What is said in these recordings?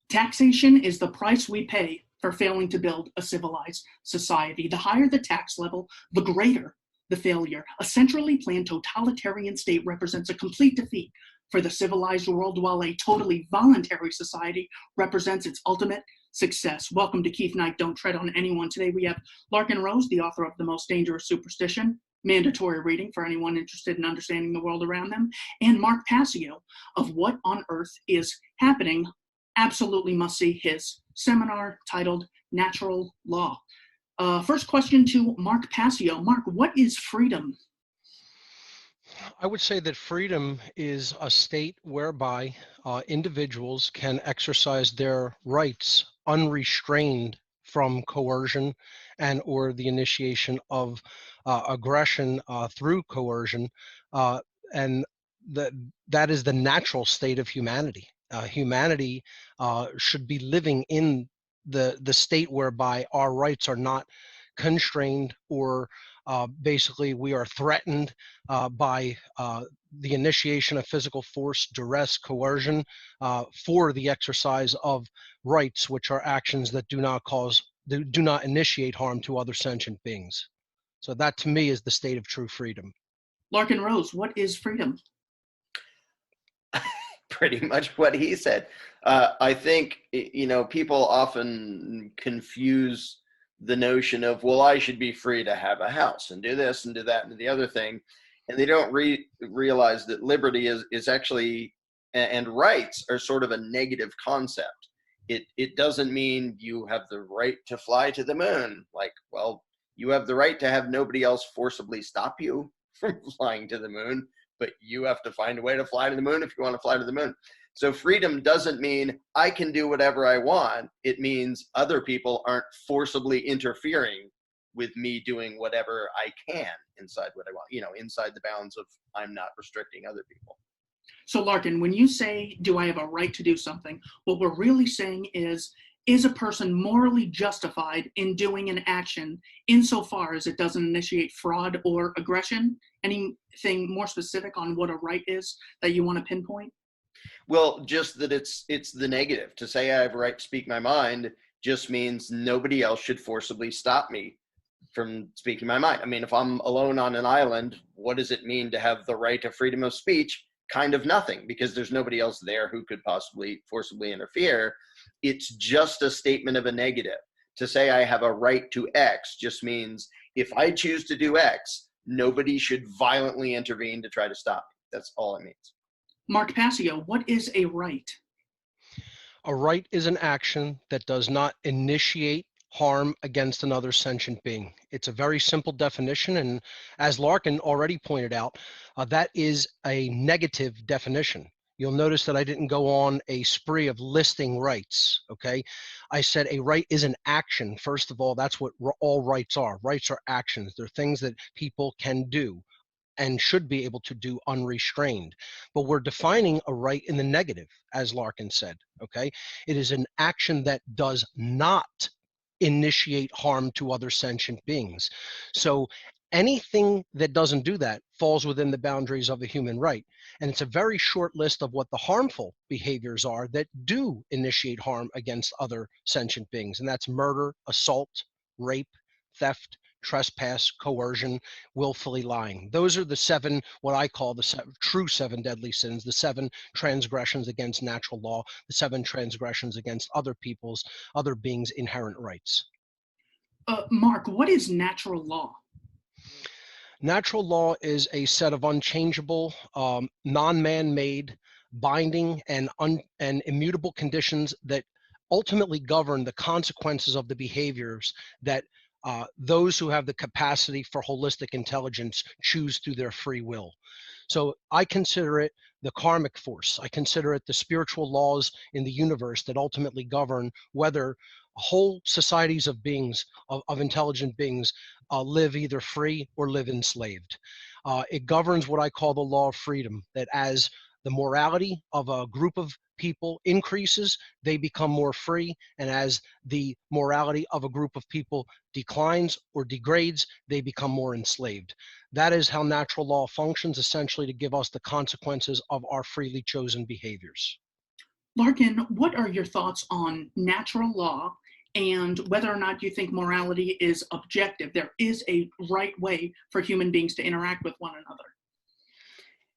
Taxation is the price we pay for failing to build a civilized society. The higher the tax level, the greater the failure. A centrally planned totalitarian state represents a complete defeat for the civilized world, while a totally voluntary society represents its ultimate success. Welcome to Keith Knight, Don't Tread on Anyone. Today we have Larken Rose, the author of The Most Dangerous Superstition, mandatory reading for anyone interested in understanding the world around them, and Mark Passio of What on Earth is Happening. Absolutely must see his seminar titled Natural Law. First question to Mark Passio. Mark, what is freedom? I would say that freedom is a state whereby individuals can exercise their rights unrestrained from coercion and or the initiation of aggression through coercion, and that is the natural state of humanity. Humanity should be living in the state whereby our rights are not constrained or basically we are threatened by the initiation of physical force, duress, coercion for the exercise of rights, which are actions that do not initiate harm to other sentient beings. So that to me is the state of true freedom. Larken Rose, what is freedom? Pretty much what he said. I think, people often confuse the notion of, well, I should be free to have a house and do this and do that and do the other thing. And they don't realize that liberty is actually, and rights are sort of a negative concept. It doesn't mean you have the right to fly to the moon. Like, well, you have the right to have nobody else forcibly stop you from flying to the moon, but you have to find a way to fly to the moon if you want to fly to the moon. So freedom doesn't mean I can do whatever I want. It means other people aren't forcibly interfering with me doing whatever I can inside what I want, inside the bounds of I'm not restricting other people. So Larken, when you say, do I have a right to do something, what we're really saying is a person morally justified in doing an action insofar as it doesn't initiate fraud or aggression? Anything more specific on what a right is that you want to pinpoint? Well, just that it's the negative. To say I have a right to speak my mind just means nobody else should forcibly stop me from speaking my mind. I mean, if I'm alone on an island, what does it mean to have the right to freedom of speech? Kind of nothing, because there's nobody else there who could possibly forcibly interfere. It's just a statement of a negative. To say I have a right to X just means if I choose to do X, nobody should violently intervene to try to stop me. That's all it means. Mark Passio, what is a right? A right is an action that does not initiate harm against another sentient being. It's a very simple definition, and as Larken already pointed out, that is a negative definition. You'll notice that I didn't go on a spree of listing rights, okay? I said a right is an action. First of all, that's what all rights are. Rights are actions. They're things that people can do and should be able to do unrestrained. But we're defining a right in the negative, as Larken said, okay? It is an action that does not initiate harm to other sentient beings. So anything that doesn't do that falls within the boundaries of a human right. And it's a very short list of what the harmful behaviors are that do initiate harm against other sentient beings. And that's murder, assault, rape, theft, trespass, coercion, willfully lying. Those are the seven, what I call the true seven deadly sins, the seven transgressions against natural law, the seven transgressions against other beings' inherent rights. Mark, what is natural law? Natural law is a set of unchangeable, non-man-made, binding, and immutable conditions that ultimately govern the consequences of the behaviors that those who have the capacity for holistic intelligence choose through their free will. So I consider it the karmic force. I consider it the spiritual laws in the universe that ultimately govern whether whole societies of beings, of intelligent beings, live either free or live enslaved. It governs what I call the law of freedom, that as the morality of a group of people increases, they become more free, and as the morality of a group of people declines or degrades, they become more enslaved. That is how natural law functions, essentially to give us the consequences of our freely chosen behaviors. Larkin, what are your thoughts on natural law and whether or not you think morality is objective? There is a right way for human beings to interact with one another.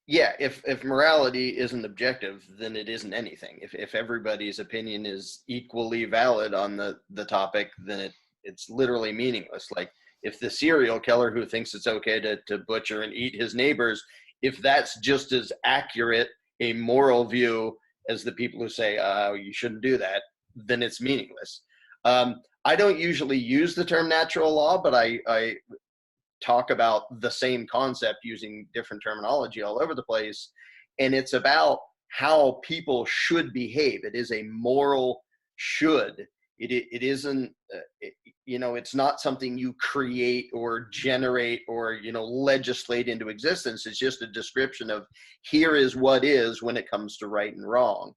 Yeah, if morality isn't objective, then it isn't anything. If everybody's opinion is equally valid on the topic, then it's literally meaningless. Like if the serial killer who thinks it's okay to butcher and eat his neighbors, if that's just as accurate a moral view as the people who say you shouldn't do that, then it's meaningless. I don't usually use the term natural law, but I talk about the same concept using different terminology all over the place. And it's about how people should behave. It is a moral should. It isn't, it's not something you create or generate or, legislate into existence. It's just a description of here is what is when it comes to right and wrong.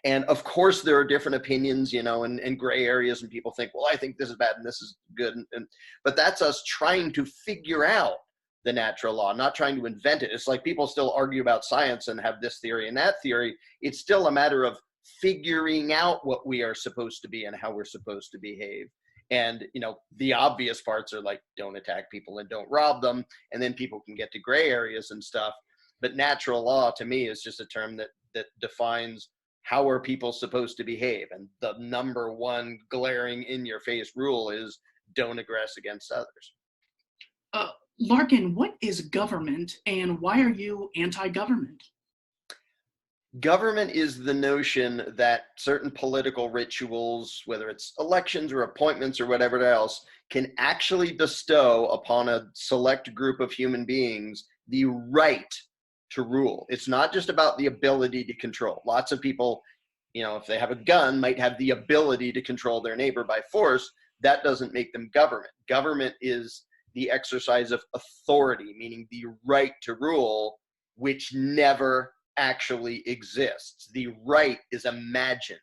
And of course, there are different opinions, and gray areas, and people think, well, I think this is bad and this is good. But that's us trying to figure out the natural law, not trying to invent it. It's like people still argue about science and have this theory and that theory. It's still a matter of figuring out what we are supposed to be and how we're supposed to behave. And, the obvious parts are like, don't attack people and don't rob them. And then people can get to gray areas and stuff. But natural law to me is just a term that defines how are people supposed to behave? And the number one glaring in your face rule is don't aggress against others. Larkin, what is government and why are you anti-government? Government is the notion that certain political rituals, whether it's elections or appointments or whatever else, can actually bestow upon a select group of human beings the right to rule. It's not just about the ability to control. Lots of people, if they have a gun, might have the ability to control their neighbor by force. That doesn't make them government. Government is the exercise of authority, meaning the right to rule, which never actually exists. The right is imagined.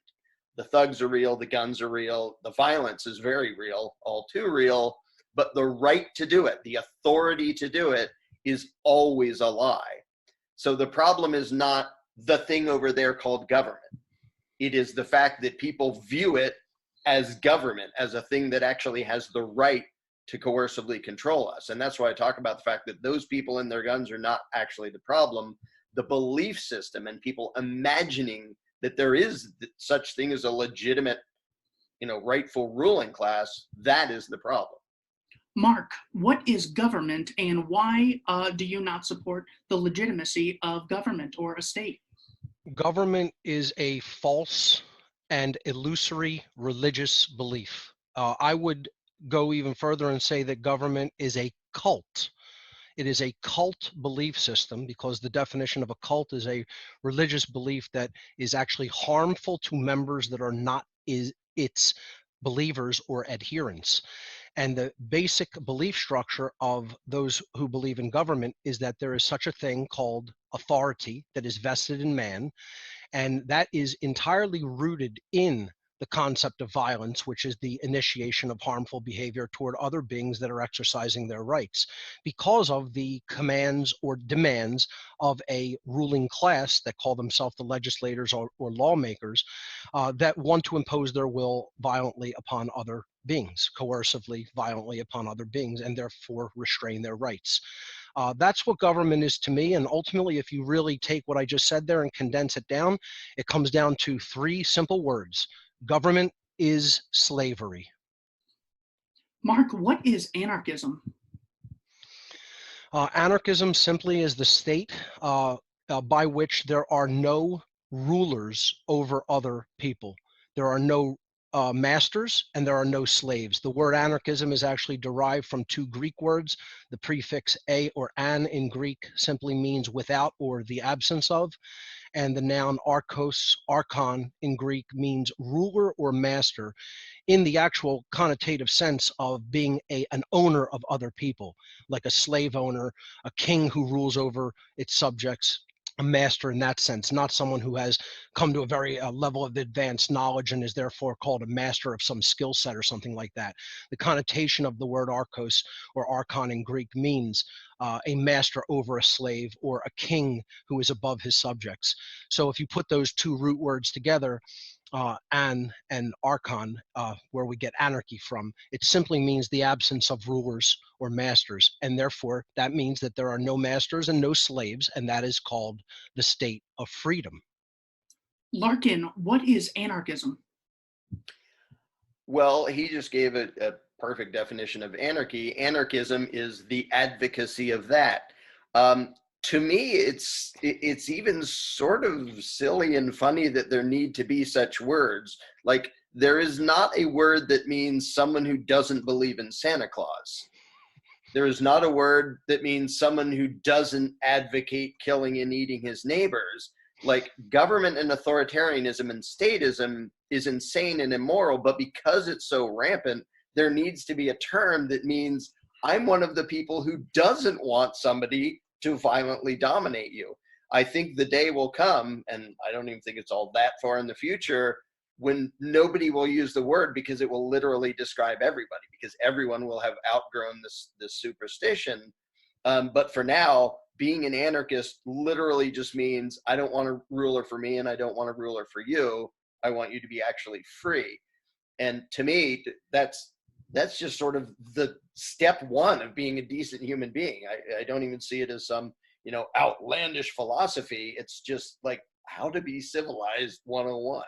The thugs are real, the guns are real, the violence is very real, all too real, but the right to do it, the authority to do it, is always a lie. So the problem is not the thing over there called government. It is the fact that people view it as government, as a thing that actually has the right to coercively control us. And that's why I talk about the fact that those people and their guns are not actually the problem. The belief system and people imagining that there is such thing as a legitimate, rightful ruling class, that is the problem. Mark, what is government and why do you not support the legitimacy of government or a state? Government is a false and illusory religious belief. I would go even further and say that government is a cult. It is a cult belief system because the definition of a cult is a religious belief that is actually harmful to members that are not its believers or adherents. And the basic belief structure of those who believe in government is that there is such a thing called authority that is vested in man, and that is entirely rooted in the concept of violence, which is the initiation of harmful behavior toward other beings that are exercising their rights because of the commands or demands of a ruling class that call themselves the legislators or lawmakers that want to impose their will violently upon other beings, coercively, violently upon other beings, and therefore restrain their rights. That's what government is to me. And ultimately, if you really take what I just said there and condense it down, it comes down to three simple words. Government is slavery. Mark, what is anarchism? Anarchism simply is the state by which there are no rulers over other people. There are no masters and there are no slaves. The word anarchism is actually derived from two Greek words. The prefix a or an in Greek simply means without or the absence of. And the noun archos, archon in Greek means ruler or master in the actual connotative sense of being an owner of other people, like a slave owner, a king who rules over its subjects, a master in that sense, not someone who has come to a very level of advanced knowledge and is therefore called a master of some skill set or something like that. The connotation of the word archos or archon in Greek means a master over a slave or a king who is above his subjects. So if you put those two root words together, an and archon, where we get anarchy from, it simply means the absence of rulers or masters. And therefore, that means that there are no masters and no slaves, and that is called the state of freedom. Larkin, what is anarchism? Well, he just gave a perfect definition of anarchy. Anarchism is the advocacy of that. To me, it's even sort of silly and funny that there need to be such words. Like, there is not a word that means someone who doesn't believe in Santa Claus. There is not a word that means someone who doesn't advocate killing and eating his neighbors. Like, government and authoritarianism and statism is insane and immoral, but because it's so rampant, there needs to be a term that means I'm one of the people who doesn't want somebody to violently dominate you. I think the day will come, and I don't even think it's all that far in the future, when nobody will use the word because it will literally describe everybody, because everyone will have outgrown this superstition. But for now, being an anarchist literally just means I don't want a ruler for me and I don't want a ruler for you. I want you to be actually free. And to me, that's just sort of the step one of being a decent human being. I don't even see it as some, outlandish philosophy. It's just like how to be civilized 101.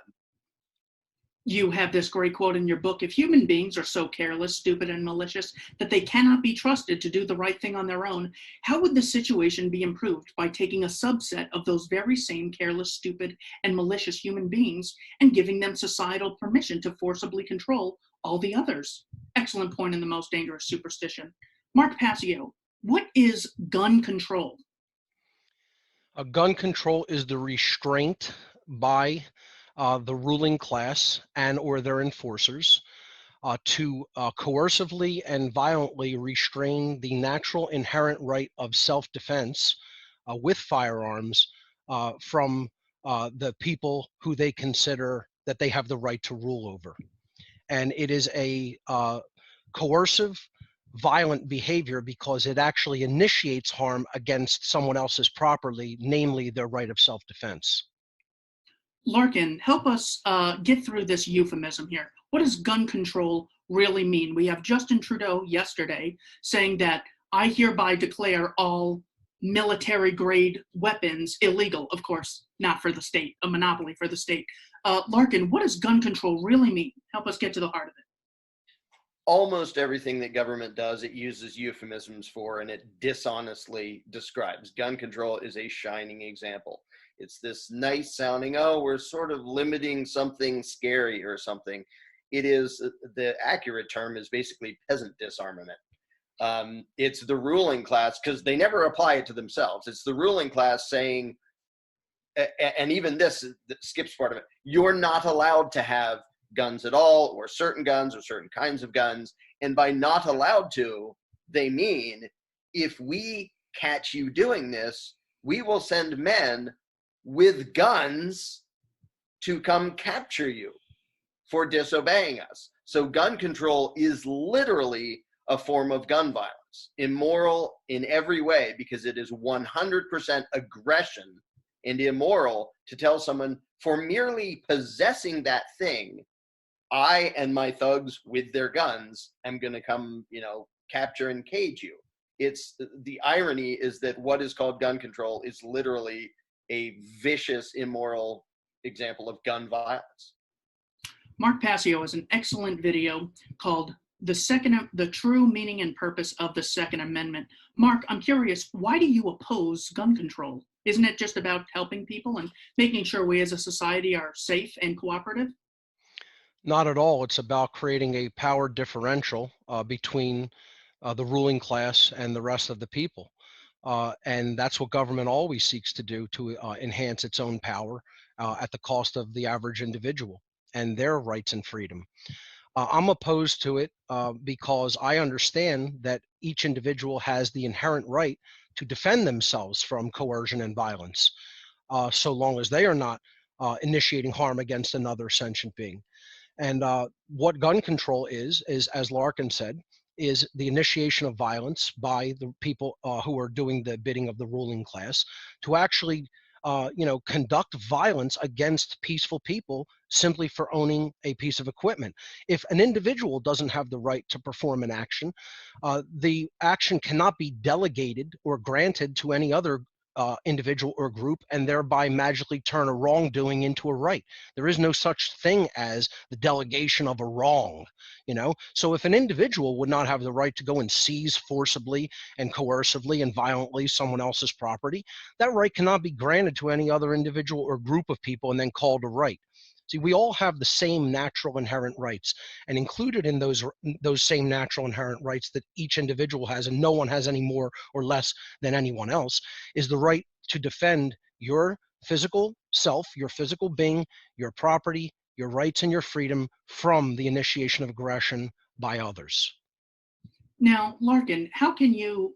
You have this great quote in your book: if human beings are so careless, stupid, and malicious that they cannot be trusted to do the right thing on their own, how would the situation be improved by taking a subset of those very same careless, stupid, and malicious human beings and giving them societal permission to forcibly control all the others? Excellent point in the most dangerous superstition. Mark Passio, what is gun control? A gun control is the restraint by the ruling class and or their enforcers to coercively and violently restrain the natural inherent right of self-defense with firearms from the people who they consider that they have the right to rule over. And it is a coercive, violent behavior because it actually initiates harm against someone else's property, namely their right of self-defense. Larkin, help us get through this euphemism here. What does gun control really mean? We have Justin Trudeau yesterday saying that I hereby declare all military-grade weapons illegal. Of course, not for the state, a monopoly for the state. Larkin, what does gun control really mean? Help us get to the heart of it. Almost everything that government does, it uses euphemisms for, and it dishonestly describes. Gun control is a shining example. It's this nice sounding, oh, we're sort of limiting something scary or something. It is, the accurate term is basically peasant disarmament. It's the ruling class, because they never apply it to themselves. It's the ruling class saying, and even this skips part of it, you're not allowed to have guns at all, or certain guns, or certain kinds of guns. And by not allowed to, they mean, if we catch you doing this, we will send men with guns to come capture you for disobeying us. So gun control is literally a form of gun violence, immoral in every way, because it is 100% aggression and immoral to tell someone, for merely possessing that thing, I and my thugs with their guns am going to come, capture and cage you. It's the irony is that what is called gun control is literally a vicious, immoral example of gun violence. Mark Passio has an excellent video called The True Meaning and Purpose of the Second Amendment. Mark, I'm curious, why do you oppose gun control? Isn't it just about helping people and making sure we as a society are safe and cooperative? Not at all. It's about creating a power differential between the ruling class and the rest of the people. And that's what government always seeks to do, to enhance its own power at the cost of the average individual and their rights and freedom. I'm opposed to it because I understand that each individual has the inherent right to defend themselves from coercion and violence, so long as they are not initiating harm against another sentient being. And what gun control is, as Larkin said, is the initiation of violence by the people who are doing the bidding of the ruling class to actually, conduct violence against peaceful people simply for owning a piece of equipment. If an individual doesn't have the right to perform an action, the action cannot be delegated or granted to any other individual or group and thereby magically turn a wrongdoing into a right. There is no such thing as the delegation of a wrong, So if an individual would not have the right to go and seize forcibly and coercively and violently someone else's property, that right cannot be granted to any other individual or group of people and then called a right. See, we all have the same natural inherent rights, and included in those same natural inherent rights that each individual has, and no one has any more or less than anyone else, is the right to defend your physical self, your physical being, your property, your rights, and your freedom from the initiation of aggression by others. Now, Larkin, how can you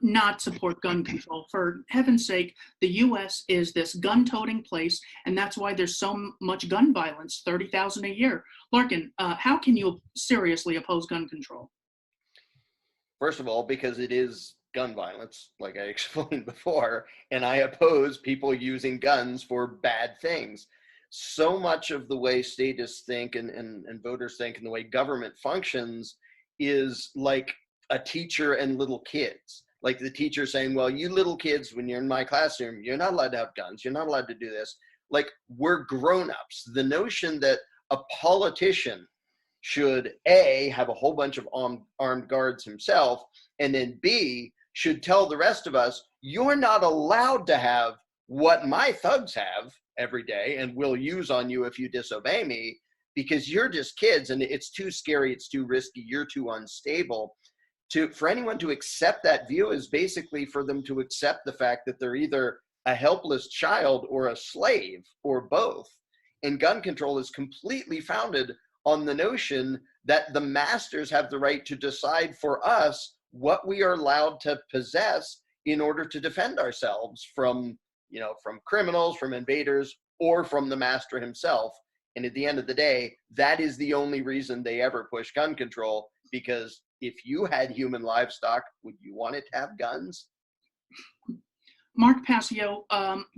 not support gun control? For heaven's sake, the U.S. is this gun-toting place, and that's why there's so much gun violence, 30,000 a year. Larkin, how can you seriously oppose gun control? First of all, because it is gun violence, like I explained before, and I oppose people using guns for bad things. So much of the way statists think and voters think and the way government functions is like a teacher and little kids. Like the teacher saying, well, you little kids, when you're in my classroom, you're not allowed to have guns. You're not allowed to do this. Like, we're grown-ups. The notion that a politician should A, have a whole bunch of armed guards himself, and then B, should tell the rest of us, you're not allowed to have what my thugs have every day and will use on you if you disobey me, because you're just kids and it's too scary, it's too risky, you're too unstable. For anyone to accept that view is basically for them to accept the fact that they're either a helpless child or a slave or both. And gun control is completely founded on the notion that the masters have the right to decide for us what we are allowed to possess in order to defend ourselves from criminals, from invaders, or from the master himself. And at the end of the day, that is the only reason they ever push gun control, because if you had human livestock, would you want it to have guns? Mark Passio,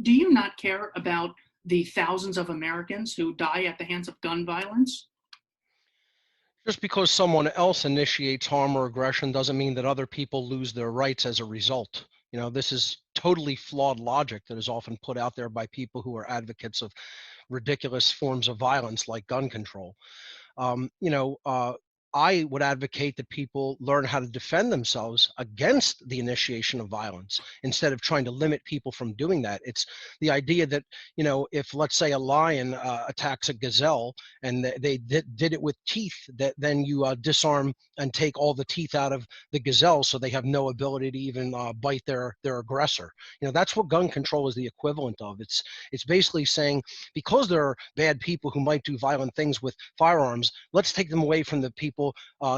do you not care about the thousands of Americans who die at the hands of gun violence? Just because someone else initiates harm or aggression doesn't mean that other people lose their rights as a result. This is totally flawed logic that is often put out there by people who are advocates of ridiculous forms of violence like gun control. I would advocate that people learn how to defend themselves against the initiation of violence instead of trying to limit people from doing that. It's the idea that, if, let's say, a lion attacks a gazelle and they did it with teeth, that then you disarm and take all the teeth out of the gazelle so they have no ability to even bite their aggressor. That's what gun control is the equivalent of. It's basically saying, because there are bad people who might do violent things with firearms, let's take them away from the people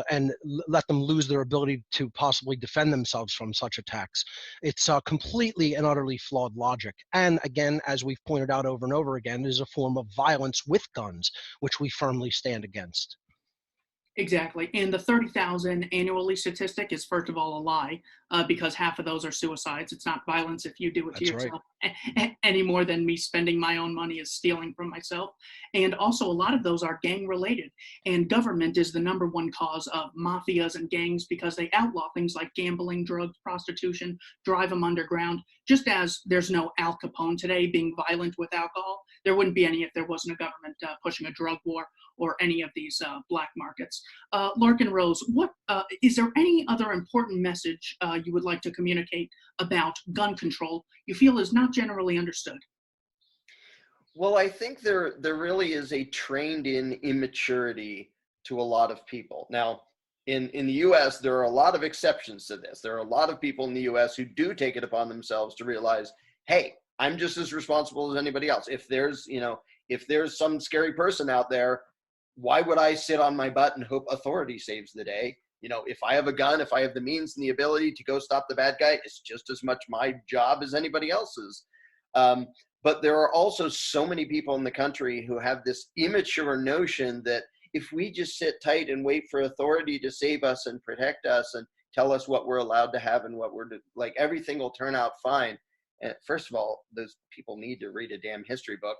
and let them lose their ability to possibly defend themselves from such attacks. It's completely and utterly flawed logic. And again, as we've pointed out over and over again, is a form of violence with guns, which we firmly stand against. Exactly. And the 30,000 annually statistic is, first of all, a lie, because half of those are suicides. It's not violence if you do it to yourself, any more than me spending my own money is stealing from myself. And also, a lot of those are gang related. And government is the number one cause of mafias and gangs, because they outlaw things like gambling, drugs, prostitution, drive them underground. Just as there's no Al Capone today being violent with alcohol, there wouldn't be any if there wasn't a government pushing a drug war or any of these black markets. Larkin Rose, is there any other important message you would like to communicate about gun control you feel is not generally understood? Well, I think there really is a trained-in immaturity to a lot of people. Now, in the U.S., there are a lot of exceptions to this. There are a lot of people in the U.S. who do take it upon themselves to realize, hey, I'm just as responsible as anybody else. If there's some scary person out there, why would I sit on my butt and hope authority saves the day? If I have a gun, if I have the means and the ability to go stop the bad guy, it's just as much my job as anybody else's. But there are also so many people in the country who have this immature notion that if we just sit tight and wait for authority to save us and protect us and tell us what we're allowed to have and what we're like, everything will turn out fine. And first of all, those people need to read a damn history book.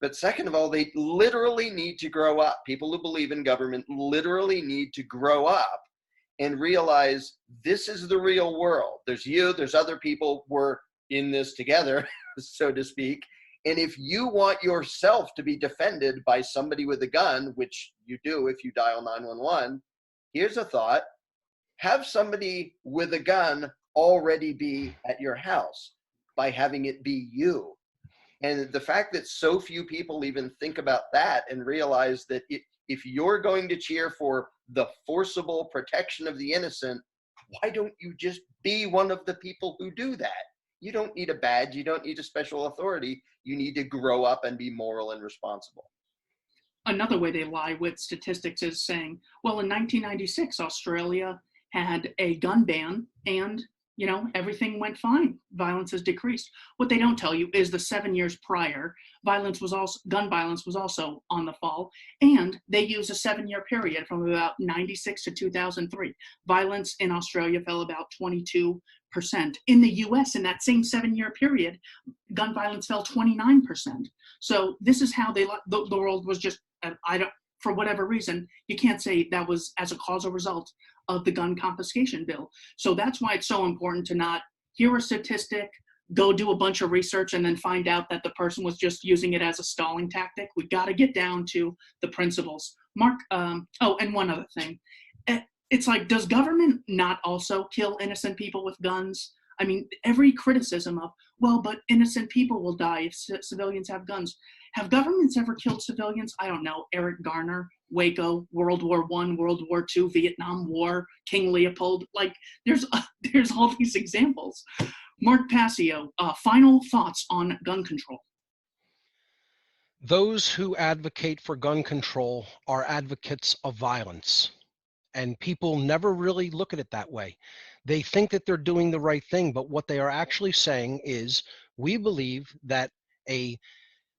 But second of all, they literally need to grow up. People who believe in government literally need to grow up and realize this is the real world. There's you, there's other people, we're in this together, so to speak. And if you want yourself to be defended by somebody with a gun, which you do if you dial 911, here's a thought: have somebody with a gun already be at your house by having it be you. And the fact that so few people even think about that and realize that if you're going to cheer for the forcible protection of the innocent, why don't you just be one of the people who do that? You don't need a badge. You don't need a special authority. You need to grow up and be moral and responsible. Another way they lie with statistics is saying, well, in 1996, Australia had a gun ban and everything went fine. Violence has decreased. What they don't tell you is the 7 years prior, gun violence was also on the fall, and they use a 7-year period from about 96 to 2003. Violence in Australia fell about 22%. In the US, in that same 7-year period, gun violence fell 29%. So this is how the world was just, for whatever reason, you can't say that was as a causal result of the gun confiscation bill. So that's why it's so important to not hear a statistic, go do a bunch of research, and then find out that the person was just using it as a stalling tactic. We got to get down to the principles. Mark, and one other thing. It's like, does government not also kill innocent people with guns? I mean, every criticism of, well, but innocent people will die if civilians have guns. Have governments ever killed civilians? I don't know. Eric Garner, Waco, World War I, World War II, Vietnam War, King Leopold. Like, there's all these examples. Mark Passio, final thoughts on gun control. Those who advocate for gun control are advocates of violence. And people never really look at it that way. They think that they're doing the right thing, but what they are actually saying is, we believe that a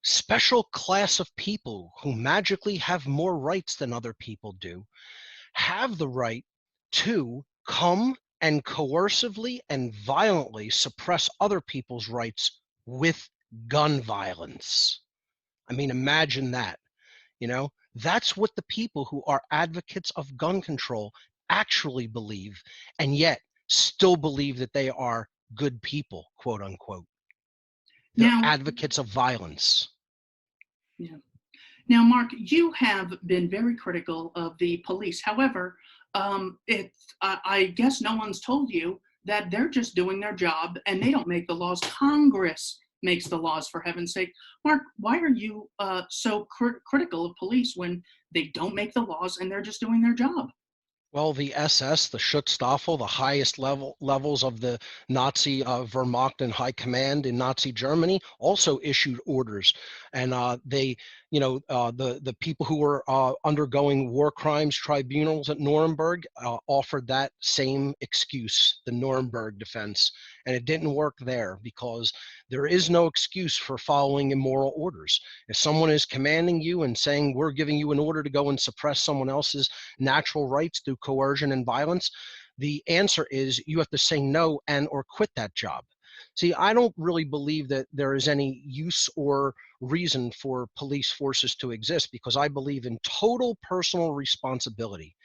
special class of people who magically have more rights than other people do have the right to come and coercively and violently suppress other people's rights with gun violence. I mean, imagine that. That's what the people who are advocates of gun control actually believe, and yet still believe that they are good people, quote unquote. They're advocates of violence. Yeah. Now, Mark, you have been very critical of the police. However, I guess no one's told you that they're just doing their job and they don't make the laws. Congress makes the laws, for heaven's sake. Mark, why are you so critical of police when they don't make the laws and they're just doing their job? Well, the SS, the Schutzstaffel, the highest levels of the Nazi Wehrmacht High Command in Nazi Germany, also issued orders, and they, the people who were undergoing war crimes tribunals at Nuremberg offered that same excuse, the Nuremberg defense, and it didn't work there because there is no excuse for following immoral orders. If someone is commanding you and saying, we're giving you an order to go and suppress someone else's natural rights through coercion and violence, the answer is you have to say no and or quit that job. See, I don't really believe that there is any use or reason for police forces to exist because I believe in total personal responsibility.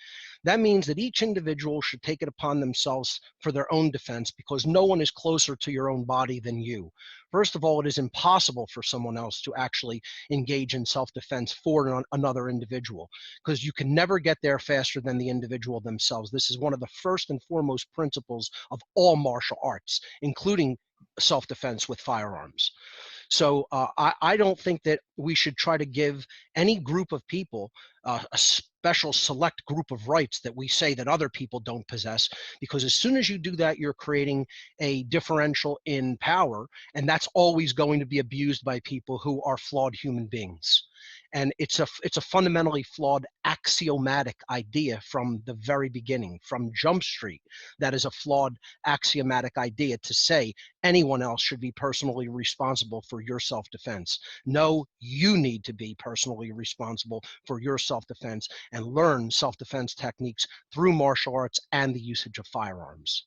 That means that each individual should take it upon themselves for their own defense because no one is closer to your own body than you. First of all, it is impossible for someone else to actually engage in self-defense for another individual because you can never get there faster than the individual themselves. This is one of the first and foremost principles of all martial arts, including self-defense with firearms. So I don't think that we should try to give any group of people a special select group of rights that we say that other people don't possess, because as soon as you do that, you're creating a differential in power, and that's always going to be abused by people who are flawed human beings. And it's a fundamentally flawed axiomatic idea from the very beginning, from Jump Street. That is a flawed axiomatic idea to say anyone else should be personally responsible for your self-defense. No, you need to be personally responsible for your self-defense and learn self-defense techniques through martial arts and the usage of firearms.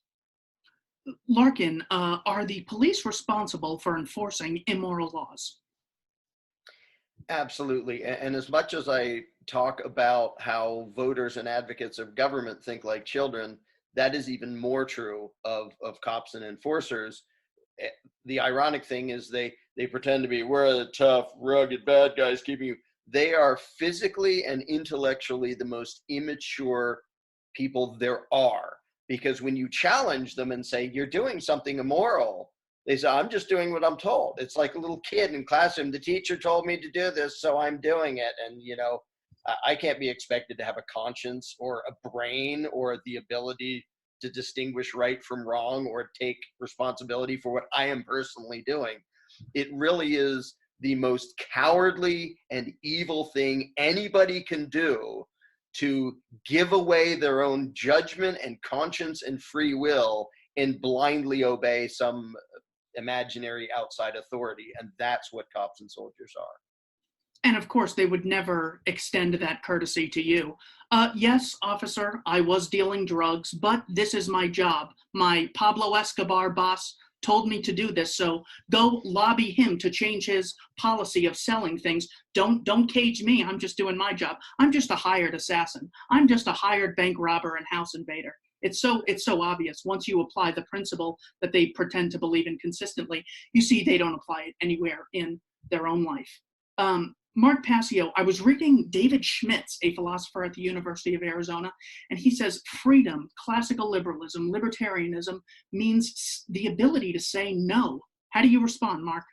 Larkin, are the police responsible for enforcing immoral laws? Absolutely. And as much as I talk about how voters and advocates of government think like children, that is even more true of cops and enforcers. The ironic thing is they pretend to be, we're the tough, rugged bad guys keeping you. They are physically and intellectually the most immature people there are. Because when you challenge them and say, you're doing something immoral, they say, I'm just doing what I'm told. It's like a little kid in classroom. The teacher told me to do this, so I'm doing it. And, I can't be expected to have a conscience or a brain or the ability to distinguish right from wrong or take responsibility for what I am personally doing. It really is the most cowardly and evil thing anybody can do, to give away their own judgment and conscience and free will and blindly obey some imaginary outside authority. And that's what cops and soldiers are. And of course, they would never extend that courtesy to you. Yes, officer, I was dealing drugs, but this is my job. My Pablo Escobar boss told me to do this, so go lobby him to change his policy of selling things. Don't cage me. I'm just doing my job. I'm just a hired assassin. I'm just a hired bank robber and house invader. It's so obvious. Once you apply the principle that they pretend to believe in consistently, you see they don't apply it anywhere in their own life. Mark Passio, I was reading David Schmitz, a philosopher at the University of Arizona, and he says freedom, classical liberalism, libertarianism means the ability to say no. How do you respond, Mark?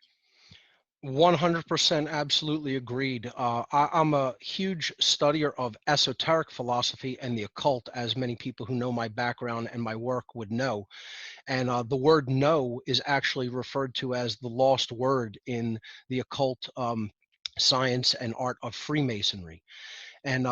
100% absolutely agreed. I'm a huge studier of esoteric philosophy and the occult, as many people who know my background and my work would know. And the word no is actually referred to as the lost word in the occult science and art of Freemasonry. And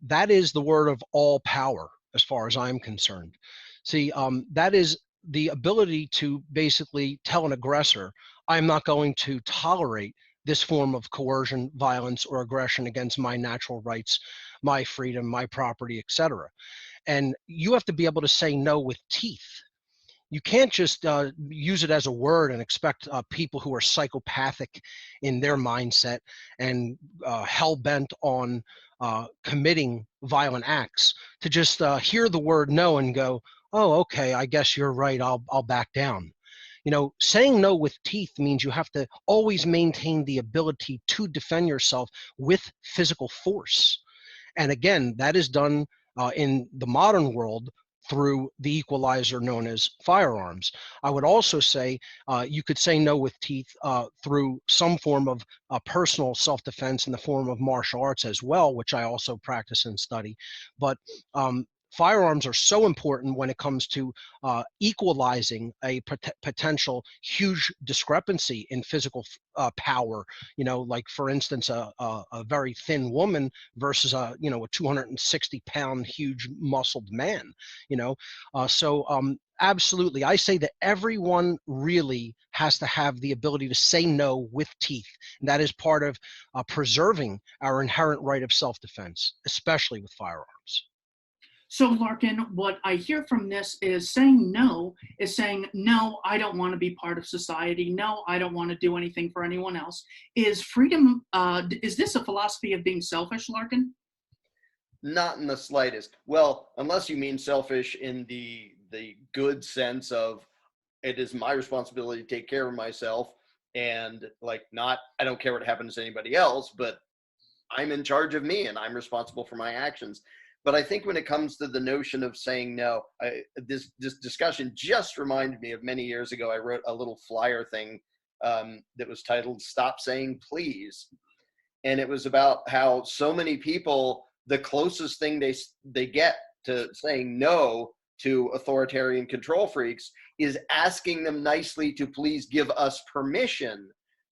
that is the word of all power, as far as I'm concerned. See, that is the ability to basically tell an aggressor, I'm not going to tolerate this form of coercion, violence, or aggression against my natural rights, my freedom, my property, etc. And you have to be able to say no with teeth. You can't just use it as a word and expect people who are psychopathic in their mindset and hell-bent on committing violent acts to just hear the word no and go, oh, okay, I guess you're right, I'll back down. Saying no with teeth means you have to always maintain the ability to defend yourself with physical force. And again, that is done in the modern world through the equalizer known as firearms. I would also say you could say no with teeth through some form of personal self-defense in the form of martial arts as well, which I also practice and study. But firearms are so important when it comes to equalizing a potential huge discrepancy in physical power. Like for instance, a very thin woman versus a 260-pound huge muscled man. So absolutely, I say that everyone really has to have the ability to say no with teeth. And that is part of preserving our inherent right of self-defense, especially with firearms. So, Larkin, what I hear from this is saying no is saying, no, I don't want to be part of society. No, I don't want to do anything for anyone else. Is freedom, is this a philosophy of being selfish, Larkin? Not in the slightest. Well, unless you mean selfish in the good sense of it is my responsibility to take care of myself, and not, I don't care what happens to anybody else, but I'm in charge of me and I'm responsible for my actions. But I think when it comes to the notion of saying no, this discussion just reminded me of many years ago. I wrote a little flyer thing that was titled "Stop Saying Please," and it was about how so many people, the closest thing they get to saying no to authoritarian control freaks is asking them nicely to please give us permission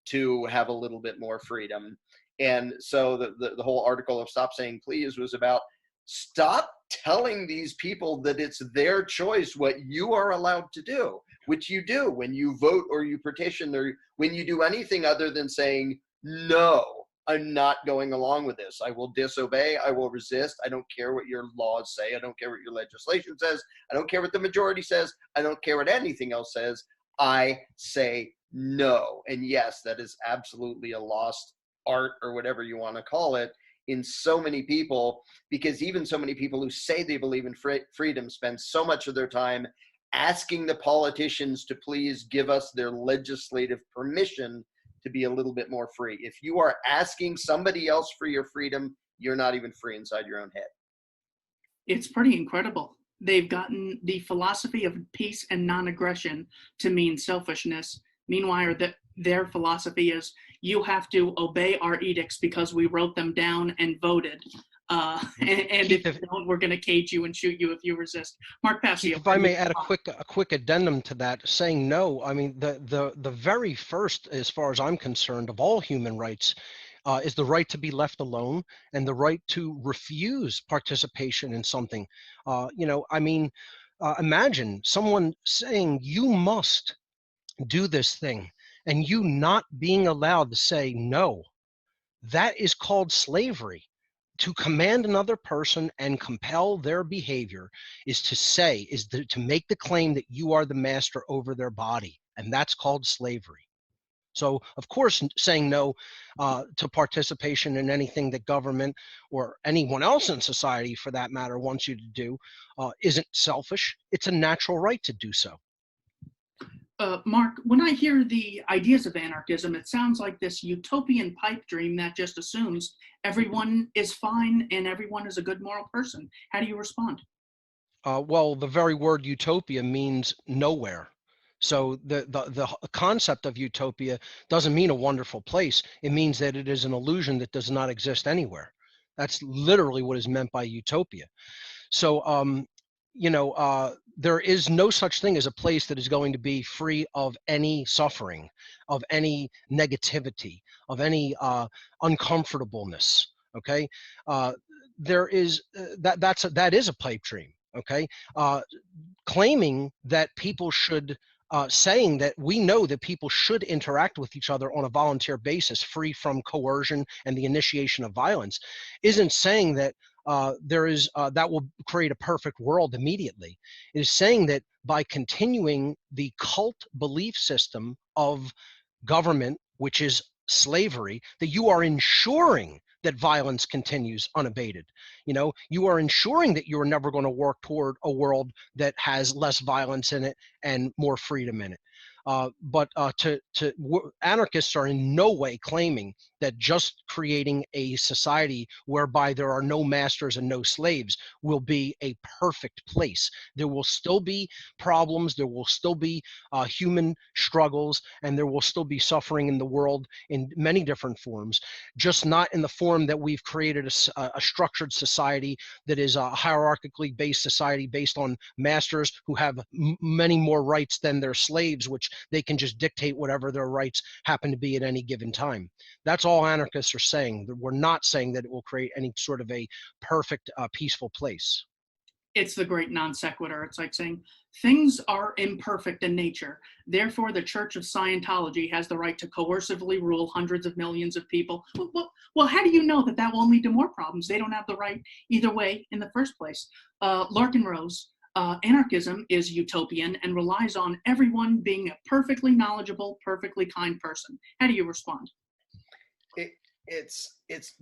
to have a little bit more freedom. And so the whole article of Stop Saying Please was about stop telling these people that it's their choice what you are allowed to do, which you do when you vote or you petition or when you do anything other than saying, no, I'm not going along with this. I will disobey. I will resist. I don't care what your laws say. I don't care what your legislation says. I don't care what the majority says. I don't care what anything else says. I say no. And yes, that is absolutely a lost art or whatever you want to call it in so many people, because even so many people who say they believe in freedom spend so much of their time asking the politicians to please give us their legislative permission to be a little bit more free. If you are asking somebody else for your freedom, you're not even free inside your own head. It's pretty incredible. They've gotten the philosophy of peace and non-aggression to mean selfishness. Meanwhile, their philosophy is you have to obey our edicts because we wrote them down and voted. And if you don't, we're going to cage you and shoot you if you resist. Mark Passio. If I may add a quick addendum to that, saying no, I mean, the very first, as far as I'm concerned, of all human rights is the right to be left alone and the right to refuse participation in something. I mean, imagine someone saying you must do this thing and you not being allowed to say no. That is called slavery. To command another person and compel their behavior is to make the claim that you are the master over their body, and that's called slavery. So, of course, saying no to participation in anything that government or anyone else in society, for that matter, wants you to do isn't selfish. It's a natural right to do so. Mark, when I hear the ideas of anarchism, it sounds like this utopian pipe dream that just assumes everyone is fine and everyone is a good moral person. How do you respond? Well, the very word utopia means nowhere. So the concept of utopia doesn't mean a wonderful place. It means that it is an illusion that does not exist anywhere. That's literally what is meant by utopia. So, there is no such thing as a place that is going to be free of any suffering, of any negativity, of any uncomfortableness. Okay, there is that is a pipe dream. Okay, claiming that people should. Saying that we know that people should interact with each other on a volunteer basis, free from coercion and the initiation of violence, isn't saying that that will create a perfect world immediately. It is saying that by continuing the cult belief system of government, which is slavery, that you are ensuring that violence continues unabated. You are ensuring that you are never going to work toward a world that has less violence in it and more freedom in it. But anarchists are in no way claiming that just creating a society whereby there are no masters and no slaves will be a perfect place. There will still be problems, there will still be human struggles, and there will still be suffering in the world in many different forms, just not in the form that we've created a structured society that is a hierarchically based society based on masters who have many more rights than their slaves, which they can just dictate whatever their rights happen to be at any given time. That's all anarchists are saying. We're not saying that it will create any sort of a perfect, peaceful place. It's the great non sequitur. It's like saying things are imperfect in nature. Therefore, the Church of Scientology has the right to coercively rule hundreds of millions of people. Well, how do you know that that will lead to more problems? They don't have the right either way in the first place. Larkin Rose, anarchism is utopian and relies on everyone being a perfectly knowledgeable, perfectly kind person. How do you respond? It's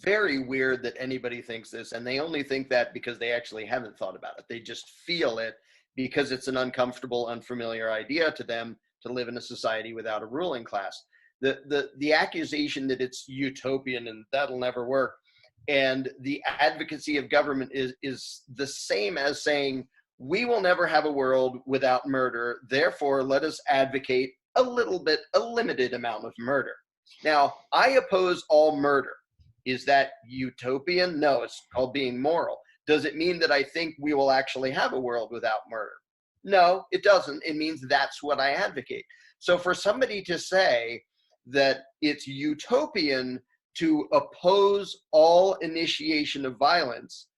very weird that anybody thinks this, and they only think that because they actually haven't thought about it. They just feel it because it's an uncomfortable, unfamiliar idea to them to live in a society without a ruling class. The accusation that it's utopian and that'll never work, and the advocacy of government is the same as saying we will never have a world without murder, therefore let us advocate a limited amount of murder. Now, I oppose all murder. Is that utopian? No, it's called being moral. Does it mean that I think we will actually have a world without murder? No, it doesn't. It means that's what I advocate. So for somebody to say that it's utopian to oppose all initiation of violence,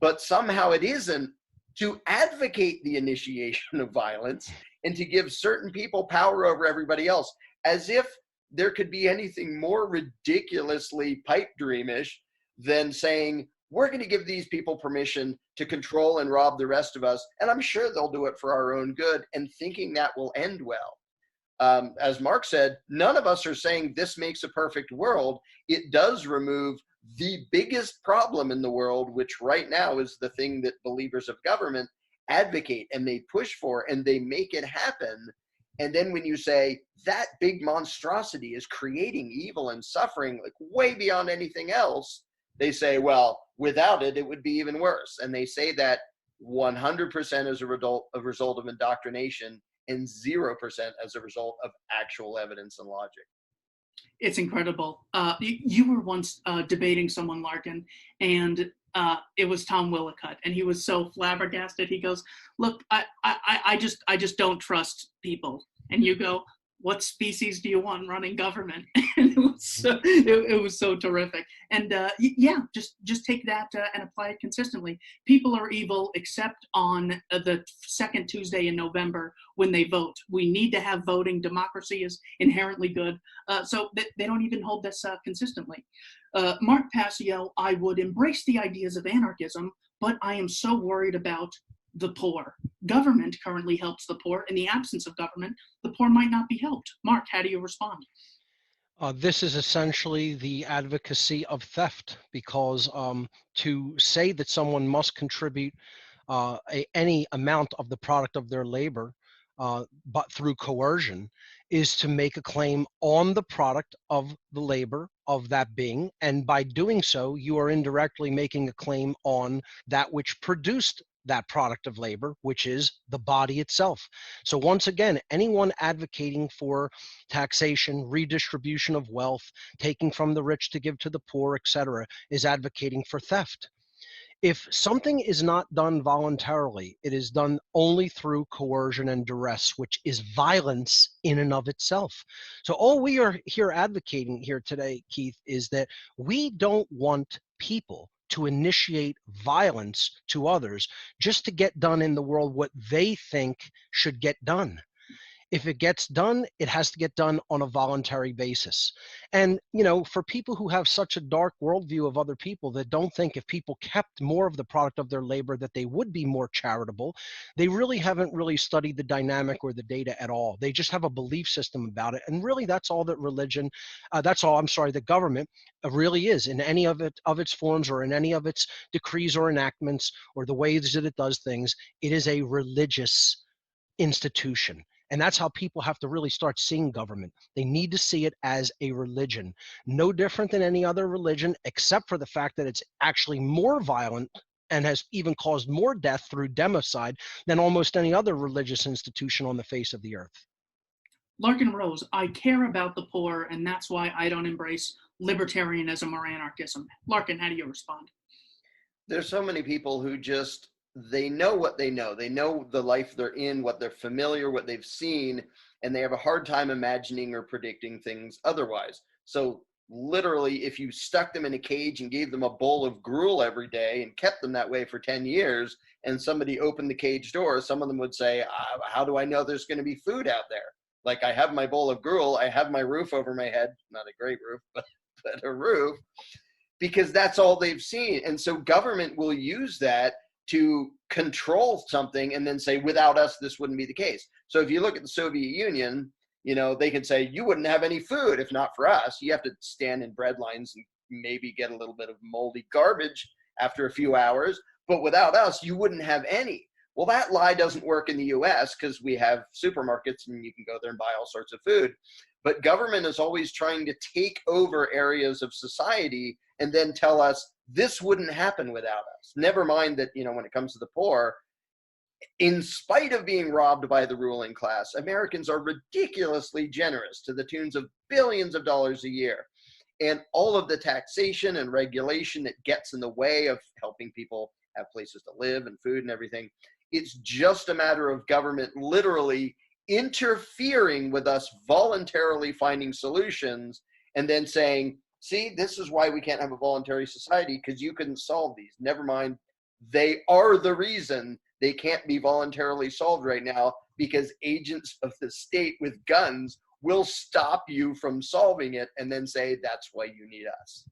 but somehow it isn't to advocate the initiation of violence and to give certain people power over everybody else, as if there could be anything more ridiculously pipe dreamish than saying, we're going to give these people permission to control and rob the rest of us, and I'm sure they'll do it for our own good, and thinking that will end well. As Mark said, none of us are saying this makes a perfect world. It does remove the biggest problem in the world, which right now is the thing that believers of government advocate and they push for and they make it happen. And then when you say that big monstrosity is creating evil and suffering like way beyond anything else, they say, well, without it, it would be even worse. And they say that 100% as a result of indoctrination and 0% as a result of actual evidence and logic. It's incredible. You were once debating someone, Larkin, and it was Tom Willicott, and he was so flabbergasted. He goes, "Look, I just don't trust people." And you go, "What species do you want running government?" And it was so terrific. And yeah, just take that and apply it consistently. People are evil except on the second Tuesday in November when they vote. We need to have voting. Democracy is inherently good. So they don't even hold this consistently. Mark Passio, I would embrace the ideas of anarchism, but I am so worried about the poor. Government currently helps the poor. In the absence of government, the poor might not be helped. Mark, how do you respond? This is essentially the advocacy of theft, because to say that someone must contribute any amount of the product of their labor, but through coercion, is to make a claim on the product of the labor of that being. And by doing so, you are indirectly making a claim on that which produced that product of labor, which is the body itself. So once again, anyone advocating for taxation, redistribution of wealth, taking from the rich to give to the poor, etc., is advocating for theft. If something is not done voluntarily, it is done only through coercion and duress, which is violence in and of itself. So all we are here advocating here today, Keith, is that we don't want people to initiate violence to others just to get done in the world what they think should get done. If it gets done, it has to get done on a voluntary basis. And, you know, for people who have such a dark worldview of other people that don't think if people kept more of the product of their labor that they would be more charitable, they really haven't really studied the dynamic or the data at all. They just have a belief system about it. And really, that's all that religion, the government really is in any of its forms or in any of its decrees or enactments or the ways that it does things. It is a religious institution. And that's how people have to really start seeing government. They need to see it as a religion, no different than any other religion, except for the fact that it's actually more violent and has even caused more death through democide than almost any other religious institution on the face of the earth. Larkin Rose, I care about the poor, and that's why I don't embrace libertarianism or anarchism. Larkin, how do you respond? There's so many people who just, they know what they know. They know the life they're in, what they're familiar, what they've seen, and they have a hard time imagining or predicting things otherwise. So literally, if you stuck them in a cage and gave them a bowl of gruel every day and kept them that way for 10 years, and somebody opened the cage door, some of them would say, how do I know there's going to be food out there? Like, I have my bowl of gruel, I have my roof over my head, not a great roof, but a roof, because that's all they've seen. And so government will use that to control something and then say, without us, this wouldn't be the case. So if you look at the Soviet Union, you know, they can say, you wouldn't have any food if not for us. You have to stand in bread lines and maybe get a little bit of moldy garbage after a few hours, but without us, you wouldn't have any. Well, that lie doesn't work in the US because we have supermarkets and you can go there and buy all sorts of food. But government is always trying to take over areas of society and then tell us this wouldn't happen without us. Never mind that, you know, when it comes to the poor, in spite of being robbed by the ruling class, Americans are ridiculously generous to the tunes of billions of dollars a year. And all of the taxation and regulation that gets in the way of helping people have places to live and food and everything, it's just a matter of government literally interfering with us voluntarily finding solutions and then saying, see, this is why we can't have a voluntary society, because you couldn't solve these. Never mind, they are the reason they can't be voluntarily solved right now, because agents of the state with guns will stop you from solving it and then say, that's why you need us.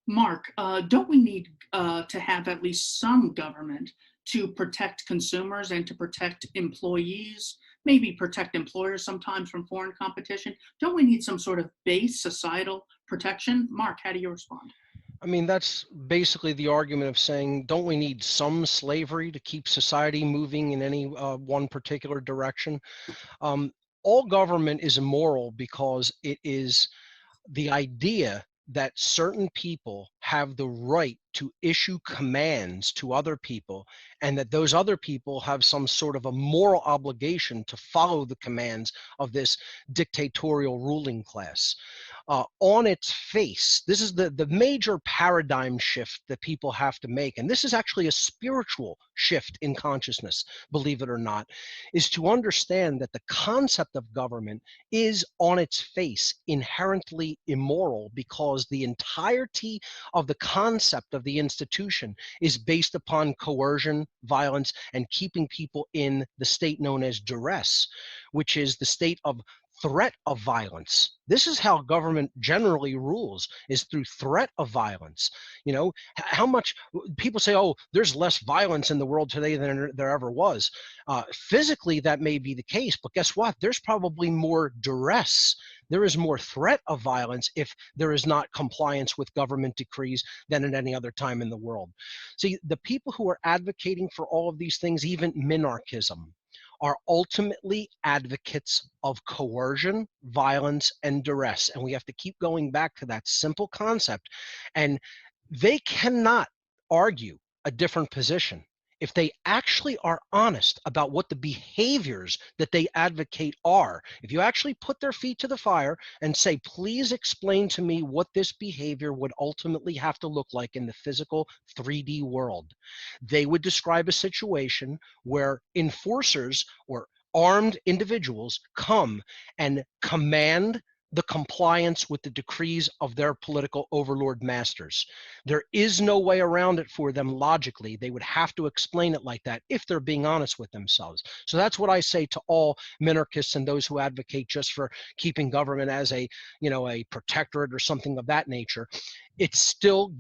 Mark, don't we need to have at least some government to protect consumers and to protect employees, maybe protect employers sometimes from foreign competition? Don't we need some sort of base societal protection? Mark, how do you respond? I mean, that's basically the argument of saying, don't we need some slavery to keep society moving in any one particular direction? All government is immoral because it is the idea that certain people have the right to issue commands to other people, and that those other people have some sort of a moral obligation to follow the commands of this dictatorial ruling class. On its face, this is the major paradigm shift that people have to make. And this is actually a spiritual shift in consciousness, believe it or not, is to understand that the concept of government is on its face inherently immoral, because the entirety of the concept of the institution is based upon coercion, violence, and keeping people in the state known as duress, which is the state of threat of violence. This is how government generally rules, is through threat of violence. You know, how much people say, oh, there's less violence in the world today than there ever was. Physically, that may be the case, but guess what? There's probably more duress. There is more threat of violence if there is not compliance with government decrees than at any other time in the world. See, the people who are advocating for all of these things, even minarchism, are ultimately advocates of coercion, violence, and duress. And we have to keep going back to that simple concept. And they cannot argue a different position if they actually are honest about what the behaviors that they advocate are. If you actually put their feet to the fire and say, please explain to me what this behavior would ultimately have to look like in the physical 3D world, they would describe a situation where enforcers or armed individuals come and command the compliance with the decrees of their political overlord masters. There is no way around it for them logically. They would have to explain it like that if they're being honest with themselves. So that's what I say to all minarchists and those who advocate just for keeping government as a, you know, a protectorate or something of that nature. It's still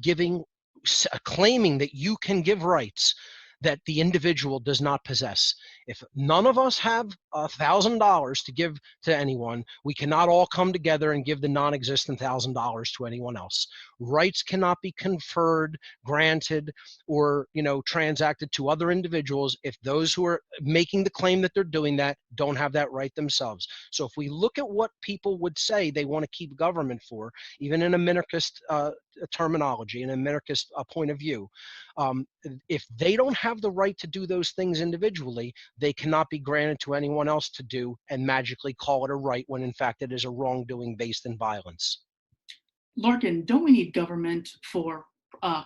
claiming that you can give rights that the individual does not possess. If none of us have $1,000 to give to anyone, we cannot all come together and give the non-existent $1,000 to anyone else. Rights cannot be conferred, granted, or, you know, transacted to other individuals if those who are making the claim that they're doing that don't have that right themselves. So if we look at what people would say they want to keep government for, even in a minarchist terminology, in a minarchist point of view, if they don't have the right to do those things individually, they cannot be granted to anyone else to do and magically call it a right when in fact it is a wrongdoing based in violence. Larkin, don't we need government for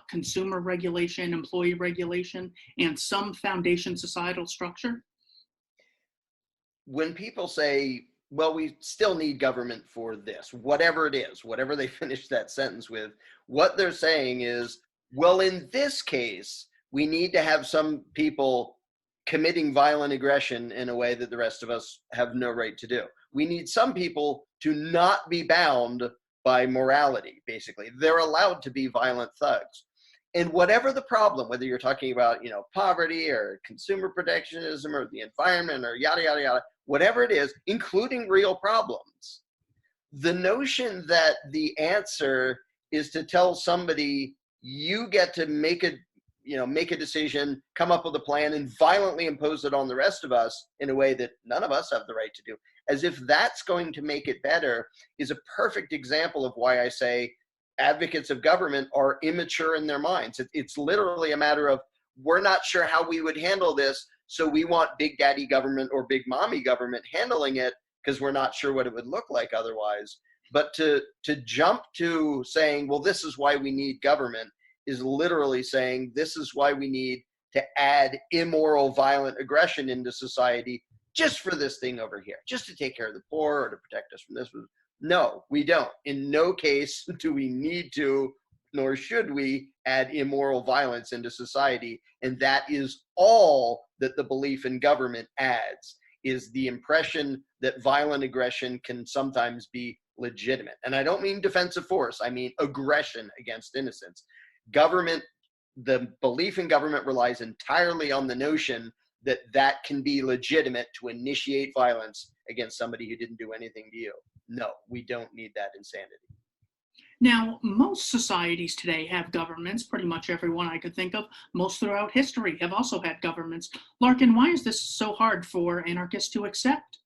consumer regulation, employee regulation, and some foundation societal structure? When people say, well, we still need government for this, whatever it is, whatever they finish that sentence with, what they're saying is, well, in this case, we need to have some people committing violent aggression in a way that the rest of us have no right to do. We need some people to not be bound by morality, basically. They're allowed to be violent thugs. And whatever the problem, whether you're talking about, you know, poverty or consumer protectionism or the environment or yada, yada, yada, whatever it is, including real problems, the notion that the answer is to tell somebody, you get to make a decision, come up with a plan, and violently impose it on the rest of us in a way that none of us have the right to do, as if that's going to make it better, is a perfect example of why I say advocates of government are immature in their minds. It's literally a matter of, we're not sure how we would handle this, so we want big daddy government or big mommy government handling it because we're not sure what it would look like otherwise. But to jump to saying, well, this is why we need government, is literally saying this is why we need to add immoral, violent aggression into society just for this thing over here, just to take care of the poor or to protect us from this. No, we don't. In no case do we need to, nor should we, add immoral violence into society. And that is all that the belief in government adds, is the impression that violent aggression can sometimes be legitimate. And I don't mean defensive force, I mean aggression against innocents. Government, the belief in government relies entirely on the notion that that can be legitimate to initiate violence against somebody who didn't do anything to you. No, we don't need that insanity. Now, most societies today have governments, pretty much everyone I could think of. Most throughout history have also had governments. Larkin, why is this so hard for anarchists to accept?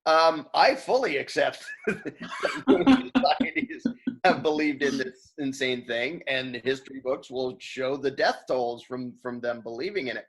I fully accept that most societies have believed in this insane thing, and history books will show the death tolls from them believing in it.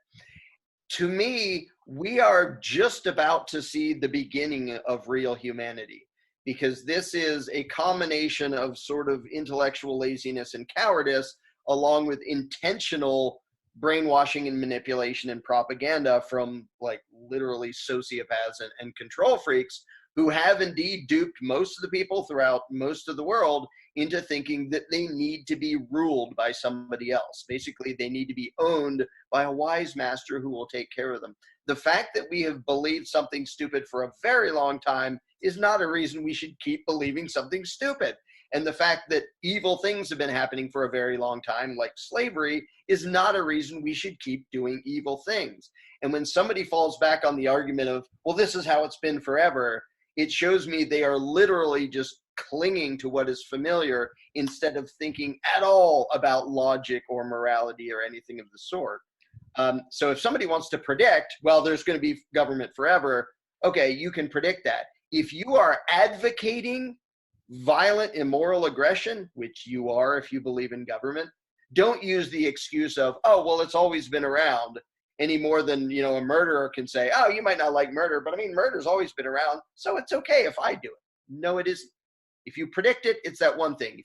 To me, we are just about to see the beginning of real humanity, because this is a combination of sort of intellectual laziness and cowardice, along with intentional brainwashing and manipulation and propaganda from like literally sociopaths and control freaks who have indeed duped most of the people throughout most of the world into thinking that they need to be ruled by somebody else. Basically, they need to be owned by a wise master who will take care of them. The fact that we have believed something stupid for a very long time is not a reason we should keep believing something stupid. And the fact that evil things have been happening for a very long time, like slavery, is not a reason we should keep doing evil things. And when somebody falls back on the argument of, well, this is how it's been forever, it shows me they are literally just clinging to what is familiar instead of thinking at all about logic or morality or anything of the sort. So if somebody wants to predict, well, there's going to be government forever, okay, you can predict that. If you are advocating violent, immoral aggression, which you are if you believe in government, don't use the excuse of, oh, well, it's always been around, any more than, you know, a murderer can say, oh, you might not like murder, but I mean, murder's always been around, so it's okay if I do it. No, it isn't. If you predict it, it's that one thing.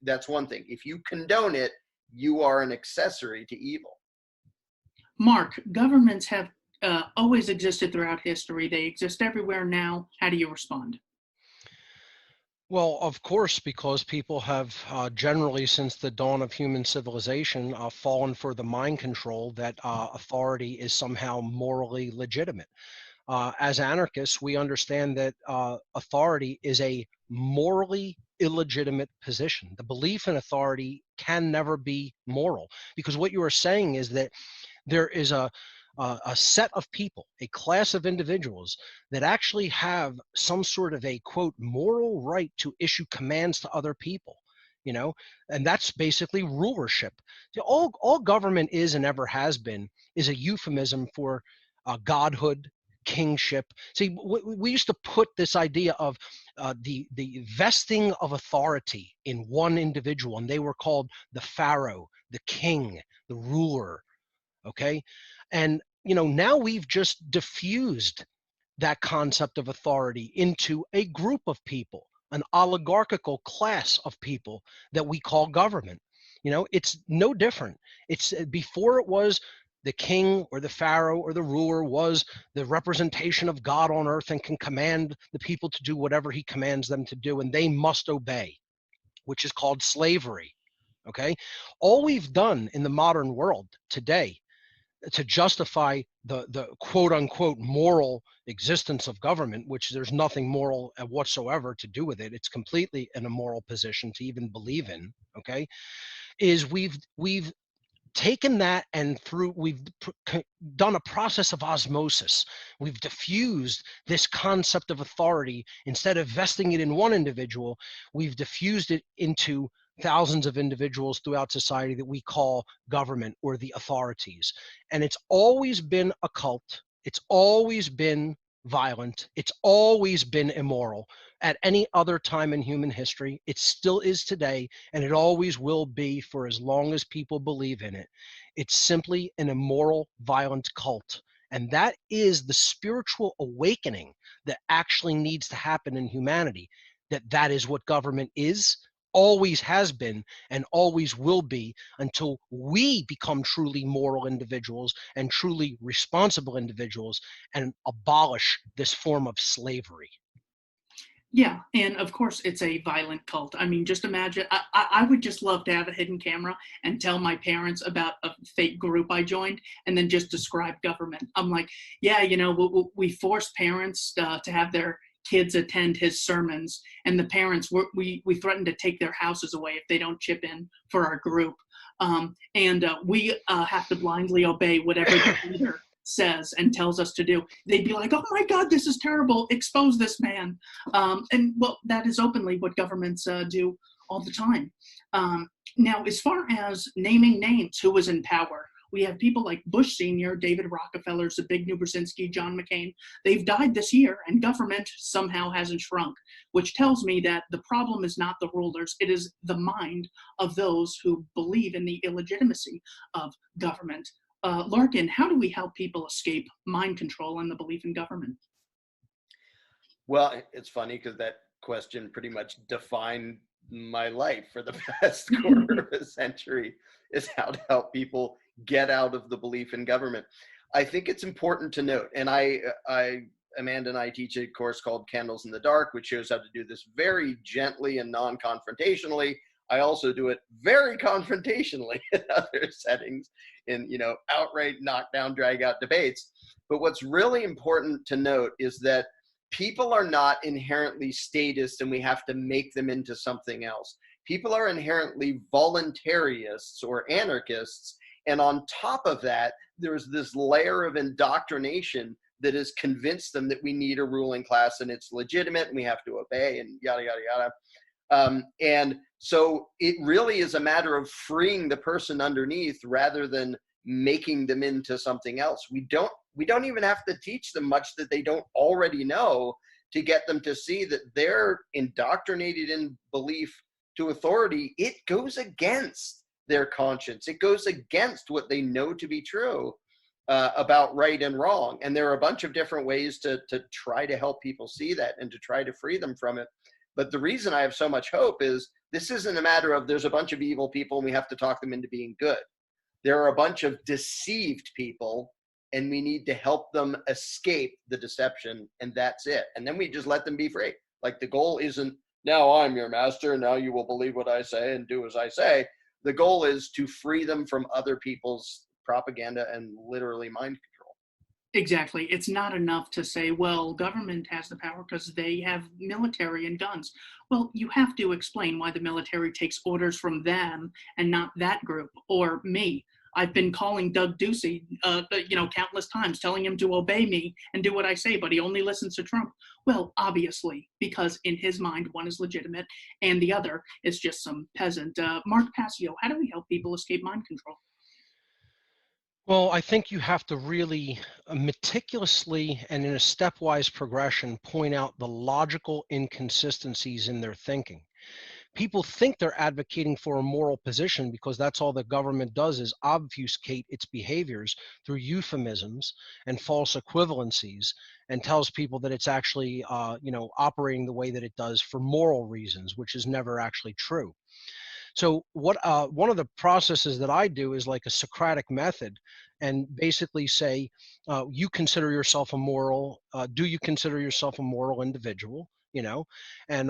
That's one thing. If you condone it, you are an accessory to evil. Mark, governments have always existed throughout history. They exist everywhere now. How do you respond? Well, of course, because people have generally, since the dawn of human civilization, fallen for the mind control that authority is somehow morally legitimate. As anarchists, we understand that authority is a morally illegitimate position. The belief in authority can never be moral, because what you are saying is that there is a set of people, a class of individuals that actually have some sort of a, quote, moral right to issue commands to other people, you know, and that's basically rulership. All government is and ever has been is a euphemism for godhood, kingship. See, we used to put this idea of the vesting of authority in one individual, and they were called the pharaoh, the king, the ruler. Okay. And, you know, now we've just diffused that concept of authority into a group of people, an oligarchical class of people that we call government. You know, it's no different. It's before it was the king or the pharaoh or the ruler was the representation of God on earth and can command the people to do whatever he commands them to do, and they must obey, which is called slavery. Okay. All we've done in the modern world today to justify the quote unquote moral existence of government, which there's nothing moral whatsoever to do with it. It's completely an immoral position to even believe in. Okay, is we've taken that and we've done a process of osmosis. We've diffused this concept of authority. Instead of vesting it in one individual, we've diffused it into thousands of individuals throughout society that we call government or the authorities. And it's always been a cult. It's always been violent. It's always been immoral. At any other time in human history, it still is today, and it always will be for as long as people believe in it. It's simply an immoral, violent cult. And that is the spiritual awakening that actually needs to happen in humanity, that is what government is, always has been and always will be until we become truly moral individuals and truly responsible individuals and abolish this form of slavery. Yeah, and of course it's a violent cult. I mean, just imagine. I would just love to have a hidden camera and tell my parents about a fake group I joined, and then just describe government. I'm like, yeah, we force parents to have their kids attend his sermons, and the parents we threaten to take their houses away if they don't chip in for our group, and we have to blindly obey whatever the leader says and tells us to do. They'd be like, oh my God, this is terrible, expose this man. And well, that is openly what governments do all the time. Now, as far as naming names, who was in power, we have people like Bush Sr., David Rockefeller, Zbigniew Brzezinski, John McCain. They've died this year, and government somehow hasn't shrunk, which tells me that the problem is not the rulers, it is the mind of those who believe in the illegitimacy of government. Larkin, how do we help people escape mind control and the belief in government? Well, it's funny because that question pretty much defined my life for the past quarter of a century, is how to help people get out of the belief in government. I think it's important to note, and Amanda and I teach a course called Candles in the Dark, which shows how to do this very gently and non-confrontationally. I also do it very confrontationally in other settings, in outright knockdown, drag out debates. But what's really important to note is that people are not inherently statists and we have to make them into something else. People are inherently voluntarists or anarchists. And on top of that, there's this layer of indoctrination that has convinced them that we need a ruling class and it's legitimate and we have to obey and yada, yada, yada. And so it really is a matter of freeing the person underneath rather than making them into something else. We don't even have to teach them much that they don't already know to get them to see that they're indoctrinated in belief to authority. It goes against their conscience. It goes against what they know to be true about right and wrong. And there are a bunch of different ways to try to help people see that and to try to free them from it. But the reason I have so much hope is this isn't a matter of there's a bunch of evil people and we have to talk them into being good. There are a bunch of deceived people and we need to help them escape the deception, and that's it. And then we just let them be free. Like, the goal isn't, now I'm your master, now you will believe what I say and do as I say. The goal is to free them from other people's propaganda and literally mind control. Exactly. It's not enough to say, well, government has the power because they have military and guns. Well, you have to explain why the military takes orders from them and not that group or me. I've been calling Doug Ducey, countless times, telling him to obey me and do what I say, but he only listens to Trump. Well, obviously, because in his mind, one is legitimate and the other is just some peasant. Mark Passio, how do we help people escape mind control? Well, I think you have to really meticulously and in a stepwise progression point out the logical inconsistencies in their thinking. People think they're advocating for a moral position because that's all the government does is obfuscate its behaviors through euphemisms and false equivalencies, and tells people that it's actually operating the way that it does for moral reasons, which is never actually true. So one of the processes that I do is like a Socratic method, and basically say, you consider yourself a moral, do you consider yourself a moral individual? And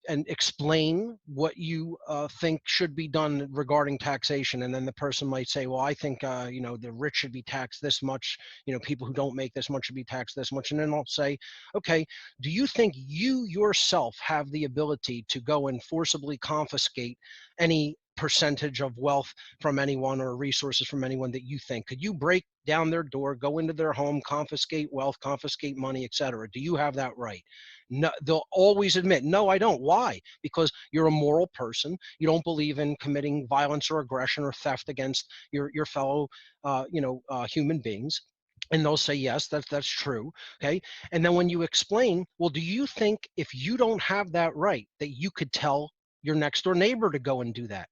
and explain what you think should be done regarding taxation. And then the person might say, well, I think the rich should be taxed this much, people who don't make this much should be taxed this much. And then I'll say, okay, do you think you yourself have the ability to go and forcibly confiscate any percentage of wealth from anyone or resources from anyone that you think? Could you break down their door, go into their home, confiscate wealth, confiscate money, etc.? Do you have that right? No, they'll always admit, no, I don't. Why? Because you're a moral person. You don't believe in committing violence or aggression or theft against your fellow human beings. And they'll say, yes, that's true. Okay. And then when you explain, well, do you think if you don't have that right, that you could tell your next door neighbor to go and do that?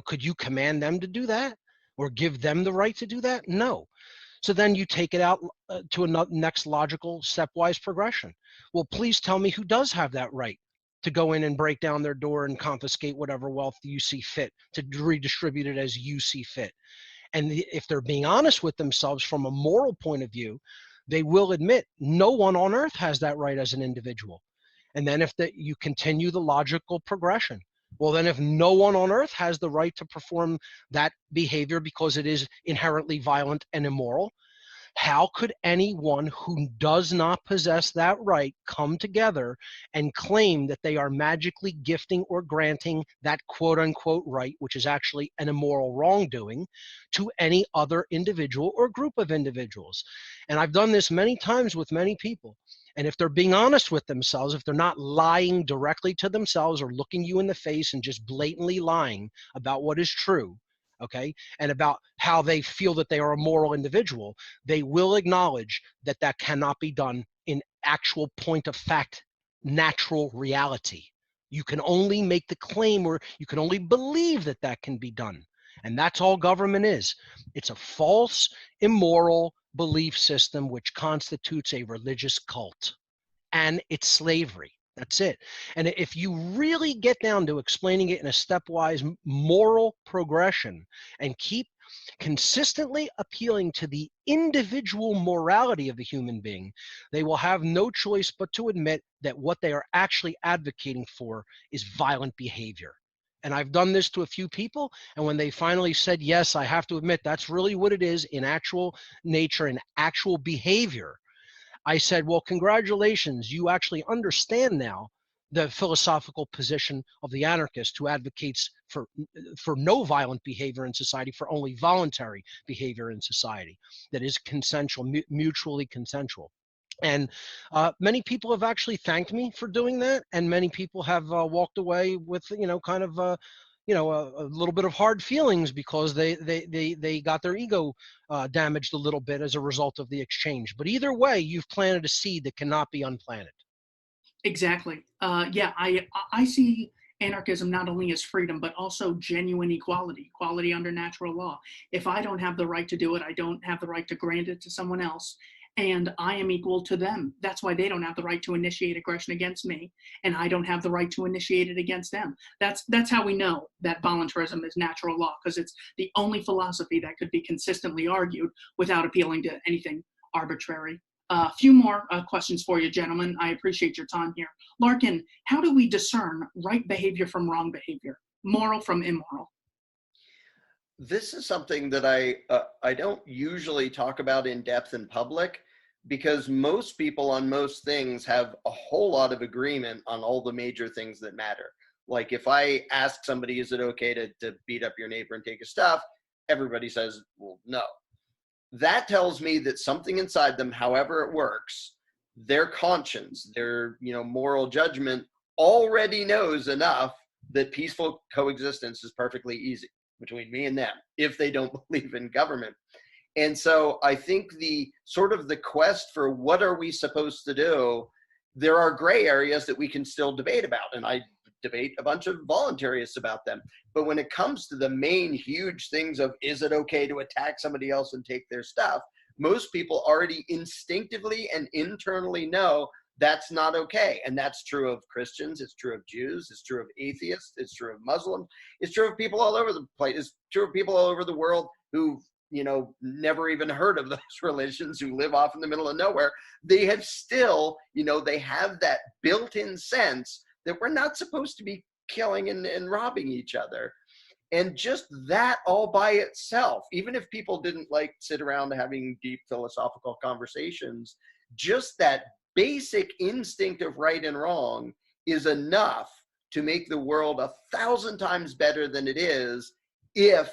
Could you command them to do that or give them the right to do that? No. So then you take it out to a next logical stepwise progression. Well, please tell me who does have that right. to go in and break down their door and confiscate whatever wealth you see fit, to redistribute it as you see fit. And if they're being honest with themselves from a moral point of view, they will admit no one on earth has that right as an individual. And then if you continue the logical progression, well, then if no one on earth has the right to perform that behavior because it is inherently violent and immoral, how could anyone who does not possess that right come together and claim that they are magically gifting or granting that quote unquote right, which is actually an immoral wrongdoing, to any other individual or group of individuals? And I've done this many times with many people. And if they're being honest with themselves, if they're not lying directly to themselves or looking you in the face and just blatantly lying about what is true, okay, and about how they feel that they are a moral individual, they will acknowledge that that cannot be done in actual point of fact, natural reality. You can only make the claim, or you can only believe that that can be done. And that's all government is. It's a false, immoral belief system which constitutes a religious cult. And it's slavery. That's it. And if you really get down to explaining it in a stepwise moral progression and keep consistently appealing to the individual morality of the human being, they will have no choice but to admit that what they are actually advocating for is violent behavior. And I've done this to a few people, and when they finally said, yes, I have to admit that's really what it is in actual nature and actual behavior, I said, well, congratulations, you actually understand now the philosophical position of the anarchist who advocates for no violent behavior in society, for only voluntary behavior in society that is consensual, mutually consensual. And many people have actually thanked me for doing that, and many people have walked away with, kind of a little bit of hard feelings because they got their ego damaged a little bit as a result of the exchange. But either way, you've planted a seed that cannot be unplanted. Exactly. Yeah, I see anarchism not only as freedom, but also genuine equality, equality under natural law. If I don't have the right to do it, I don't have the right to grant it to someone else. And I am equal to them. That's why they don't have the right to initiate aggression against me, and I don't have the right to initiate it against them. That's how we know that voluntarism is natural law, because it's the only philosophy that could be consistently argued without appealing to anything arbitrary. A few more questions for you, gentlemen. I appreciate your time here. Larkin, how do we discern right behavior from wrong behavior, moral from immoral? This is something that I don't usually talk about in depth in public, because most people on most things have a whole lot of agreement on all the major things that matter. Like if I ask somebody, is it okay to beat up your neighbor and take his stuff? Everybody says, well, no. That tells me that something inside them, however it works, their conscience, their moral judgment already knows enough that peaceful coexistence is perfectly easy between me and them if they don't believe in government. And so I think the quest for what are we supposed to do, there are gray areas that we can still debate about, and I debate a bunch of voluntarists about them. But when it comes to the main huge things of, is it okay to attack somebody else and take their stuff, most people already instinctively and internally know that's not okay. And that's true of Christians, it's true of Jews, it's true of atheists, it's true of Muslims, it's true of people all over the place, it's true of people all over the world who've never even heard of those religions, who live off in the middle of nowhere. They have still, they have that built-in sense that we're not supposed to be killing and robbing each other. And just that all by itself, even if people didn't sit around having deep philosophical conversations, just that basic instinct of right and wrong is enough to make the world 1,000 times better than it is if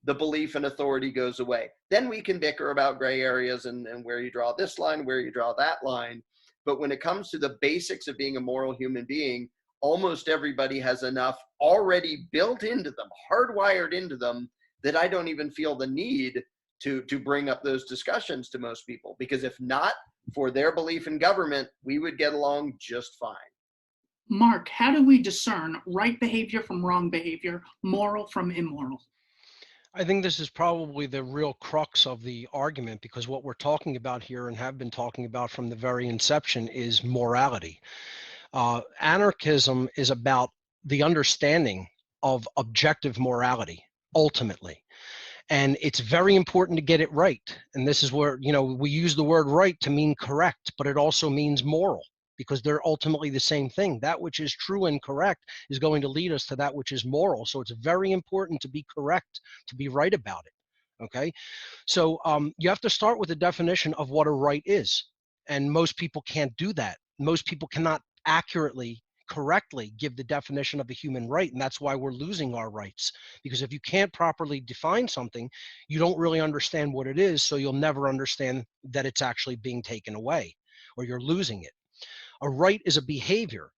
the belief in authority goes away. Then we can bicker about gray areas and where you draw this line, where you draw that line. But when it comes to the basics of being a moral human being, almost everybody has enough already built into them, hardwired into them, that I don't even feel the need to bring up those discussions to most people. Because if not for their belief in government, we would get along just fine. Mark, how do we discern right behavior from wrong behavior, moral from immoral? I think this is probably the real crux of the argument, because what we're talking about here and have been talking about from the very inception is morality. Anarchism is about the understanding of objective morality, ultimately. And it's very important to get it right. And this is where, we use the word right to mean correct, but it also means moral, because they're ultimately the same thing. That which is true and correct is going to lead us to that which is moral. So it's very important to be correct, to be right about it. Okay. So you have to start with a definition of what a right is. And most people can't do that. Most people cannot accurately, correctly give the definition of a human right. And that's why we're losing our rights. Because if you can't properly define something, you don't really understand what it is. So you'll never understand that it's actually being taken away or you're losing it. A right is a behavior.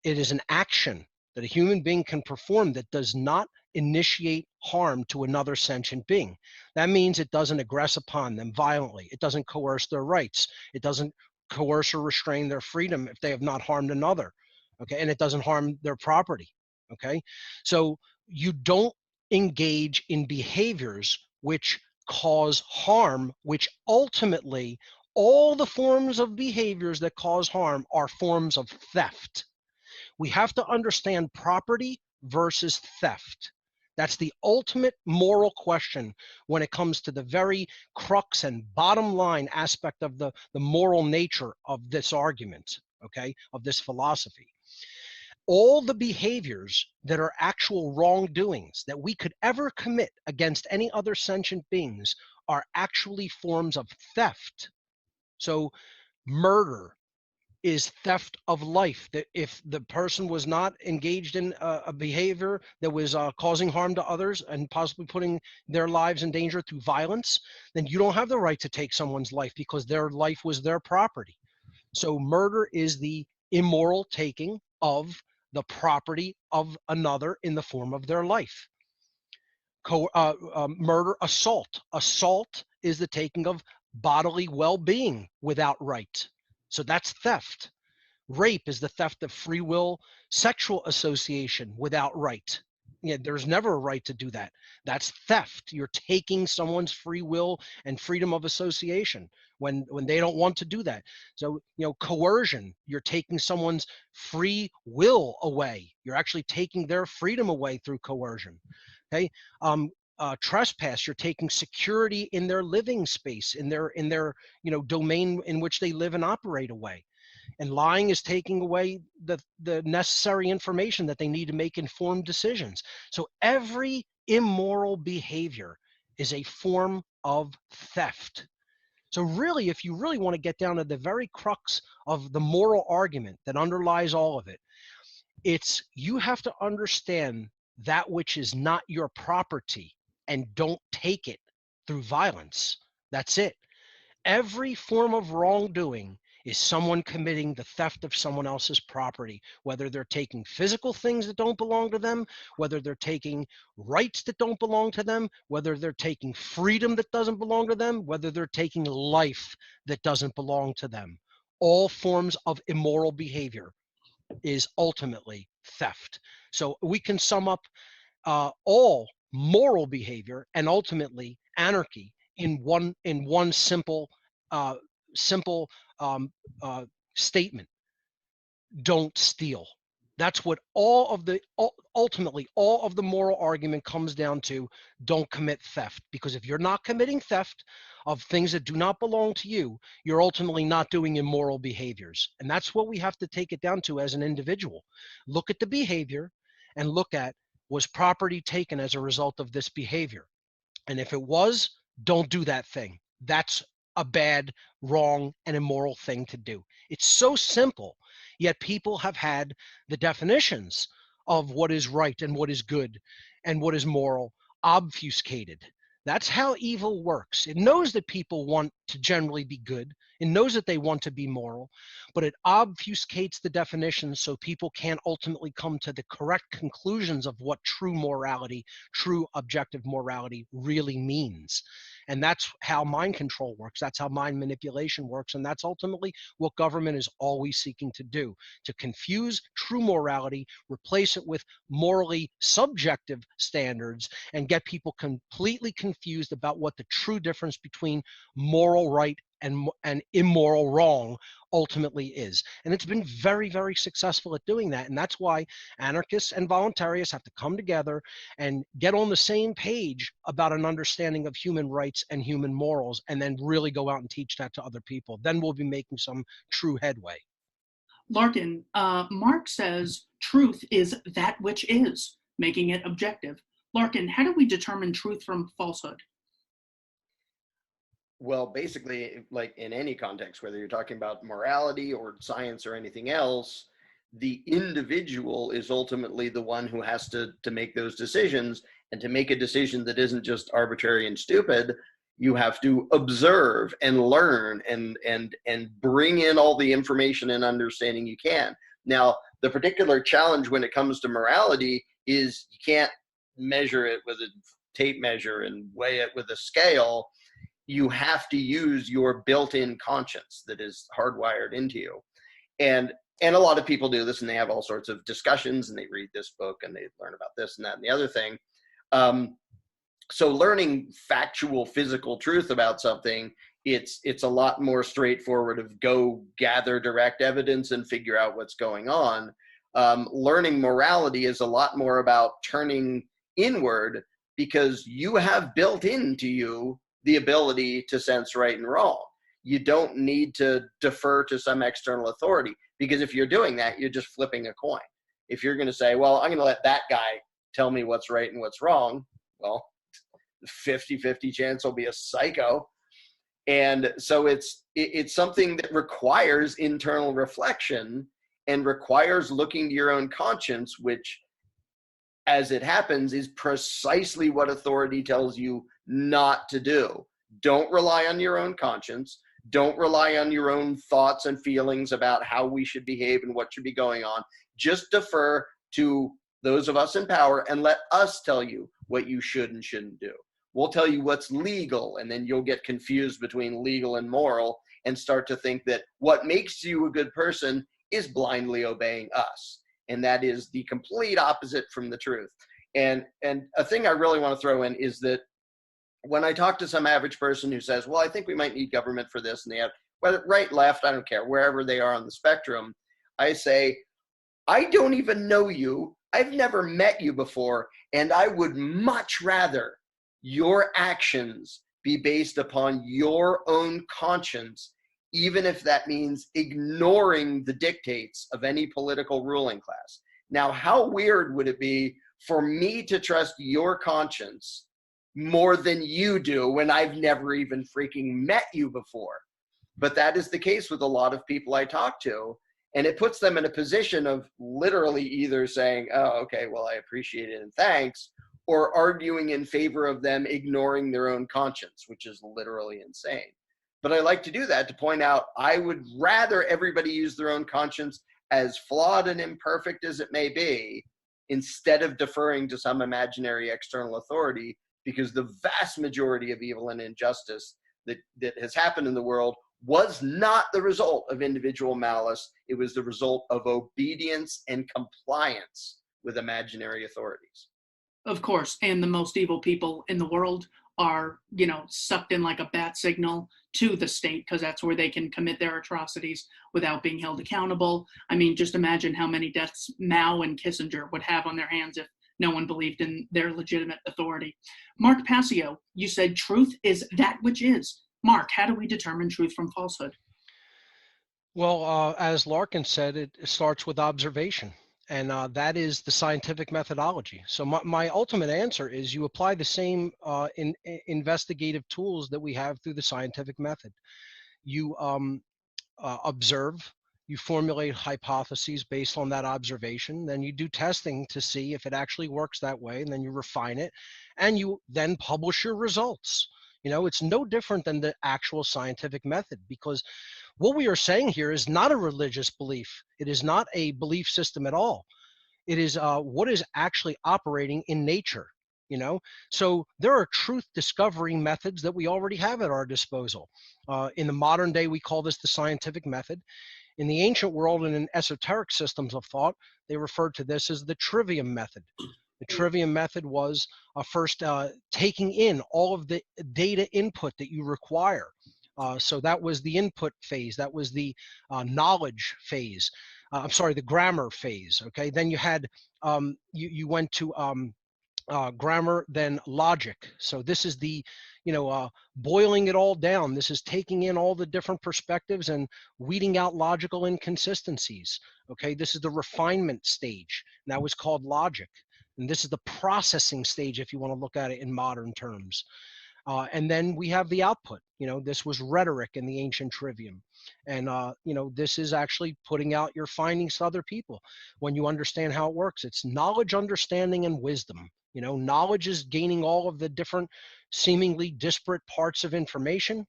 It is an action that a human being can perform that does not initiate harm to another sentient being. That means it doesn't aggress upon them violently. It doesn't coerce their rights. It doesn't coerce or restrain their freedom if they have not harmed another. Okay, and it doesn't harm their property. Okay, so you don't engage in behaviors which cause harm, which ultimately all the forms of behaviors that cause harm are forms of theft. We have to understand property versus theft. That's the ultimate moral question when it comes to the very crux and bottom line aspect of the moral nature of this argument, okay, of this philosophy. All the behaviors that are actual wrongdoings that we could ever commit against any other sentient beings are actually forms of theft. So murder is theft of life. That if the person was not engaged in a behavior that was causing harm to others and possibly putting their lives in danger through violence, then you don't have the right to take someone's life because their life was their property. So murder is the immoral taking of the property of another in the form of their life. Murder, assault is the taking of bodily well-being without right. So that's theft. Rape is the theft of free will sexual association without right. Yeah, there's never a right to do that. That's theft. You're taking someone's free will and freedom of association when they don't want to do that. So, coercion, you're taking someone's free will away. You're actually taking their freedom away through coercion. Okay. Trespass, you're taking security in their living space, in their domain in which they live and operate away. And lying is taking away the necessary information that they need to make informed decisions. So every immoral behavior is a form of theft. So really, if you really want to get down to the very crux of the moral argument that underlies all of it, it's you have to understand that which is not your property and don't take it through violence. That's it. Every form of wrongdoing is someone committing the theft of someone else's property, whether they're taking physical things that don't belong to them, whether they're taking rights that don't belong to them, whether they're taking freedom that doesn't belong to them, whether they're taking life that doesn't belong to them. All forms of immoral behavior is ultimately theft. So we can sum up all moral behavior and ultimately anarchy in one simple statement: don't steal. That's what ultimately all of the moral argument comes down to. Don't commit theft, because if you're not committing theft of things that do not belong to you, you're ultimately not doing immoral behaviors. And that's what we have to take it down to as an individual. Look at the behavior and look at, was property taken as a result of this behavior? And if it was, don't do that thing. That's a bad, wrong, and immoral thing to do. It's so simple, yet people have had the definitions of what is right and what is good and what is moral obfuscated. That's how evil works. It knows that people want to generally be good. It knows that they want to be moral, but it obfuscates the definitions so people can't ultimately come to the correct conclusions of what true morality, true objective morality really means. And that's how mind control works. That's how mind manipulation works. And that's ultimately what government is always seeking to do, to confuse true morality, replace it with morally subjective standards, and get people completely confused about what the true difference between moral right and immoral wrong ultimately is. And it's been very, very successful at doing that. And that's why anarchists and voluntarists have to come together and get on the same page about an understanding of human rights and human morals, and then really go out and teach that to other people. Then we'll be making some true headway. Larkin, Mark says truth is that which is, making it objective. Larkin, how do we determine truth from falsehood? Well, basically, like in any context, whether you're talking about morality or science or anything else, the individual is ultimately the one who has to make those decisions. And to make a decision that isn't just arbitrary and stupid, you have to observe and learn and bring in all the information and understanding you can. Now, the particular challenge when it comes to morality is you can't measure it with a tape measure and weigh it with a scale. You have to use your built-in conscience that is hardwired into you. And a lot of people do this, and they have all sorts of discussions, and they read this book and they learn about this and that and the other thing. So learning factual physical truth about something, it's a lot more straightforward of go gather direct evidence and figure out what's going on. Learning morality is a lot more about turning inward, because you have built into you the ability to sense right and wrong. You don't need to defer to some external authority, because if you're doing that, you're just flipping a coin. If you're going to say, well, I'm going to let that guy tell me what's right and what's wrong, well, 50-50 chance he'll be a psycho. And so it's something that requires internal reflection and requires looking to your own conscience, which, as it happens, is precisely what authority tells you not to do. Don't rely on your own conscience. Don't rely on your own thoughts and feelings about how we should behave and what should be going on. Just defer to those of us in power and let us tell you what you should and shouldn't do. We'll tell you what's legal, and then you'll get confused between legal and moral and start to think that what makes you a good person is blindly obeying us. And that is the complete opposite from the truth. And a thing I really want to throw in is that when I talk to some average person who says, well, I think we might need government for this, and they have, whether right, left, I don't care, wherever they are on the spectrum, I say, I don't even know you. I've never met you before. And I would much rather your actions be based upon your own conscience, even if that means ignoring the dictates of any political ruling class. Now, how weird would it be for me to trust your conscience more than you do when I've never even freaking met you before? But that is the case with a lot of people I talk to. And it puts them in a position of literally either saying, oh, okay, well, I appreciate it and thanks, or arguing in favor of them ignoring their own conscience, which is literally insane. But I like to do that to point out, I would rather everybody use their own conscience, as flawed and imperfect as it may be, instead of deferring to some imaginary external authority, because the vast majority of evil and injustice that has happened in the world was not the result of individual malice. It was the result of obedience and compliance with imaginary authorities. Of course, and the most evil people in the world are, sucked in like a bat signal to the state, because that's where they can commit their atrocities without being held accountable. I mean, just imagine how many deaths Mao and Kissinger would have on their hands if no one believed in their legitimate authority. Mark Passio, you said truth is that which is. Mark, how do we determine truth from falsehood? Well, as Larkin said, it starts with observation, and that is the scientific methodology. So my ultimate answer is you apply the same investigative tools that we have through the scientific method. You observe, you formulate hypotheses based on that observation, then you do testing to see if it actually works that way, and then you refine it, and you then publish your results. It's no different than the actual scientific method, because what we are saying here is not a religious belief. It is not a belief system at all. It is what is actually operating in nature. So there are truth discovery methods that we already have at our disposal. In the modern day, we call this the scientific method. In the ancient world and in esoteric systems of thought, they referred to this as the trivium method. The trivium method was first taking in all of the data input that you require So that was the input phase. That was the knowledge phase. I'm sorry, the grammar phase. Okay. Then you had, you went to grammar, then logic. So this is the, boiling it all down. This is taking in all the different perspectives and weeding out logical inconsistencies. Okay. This is the refinement stage. And that was called logic. And this is the processing stage, if you want to look at it in modern terms. And then we have the output. This was rhetoric in the ancient trivium. And, this is actually putting out your findings to other people. When you understand how it works, it's knowledge, understanding, and wisdom. Knowledge is gaining all of the different seemingly disparate parts of information.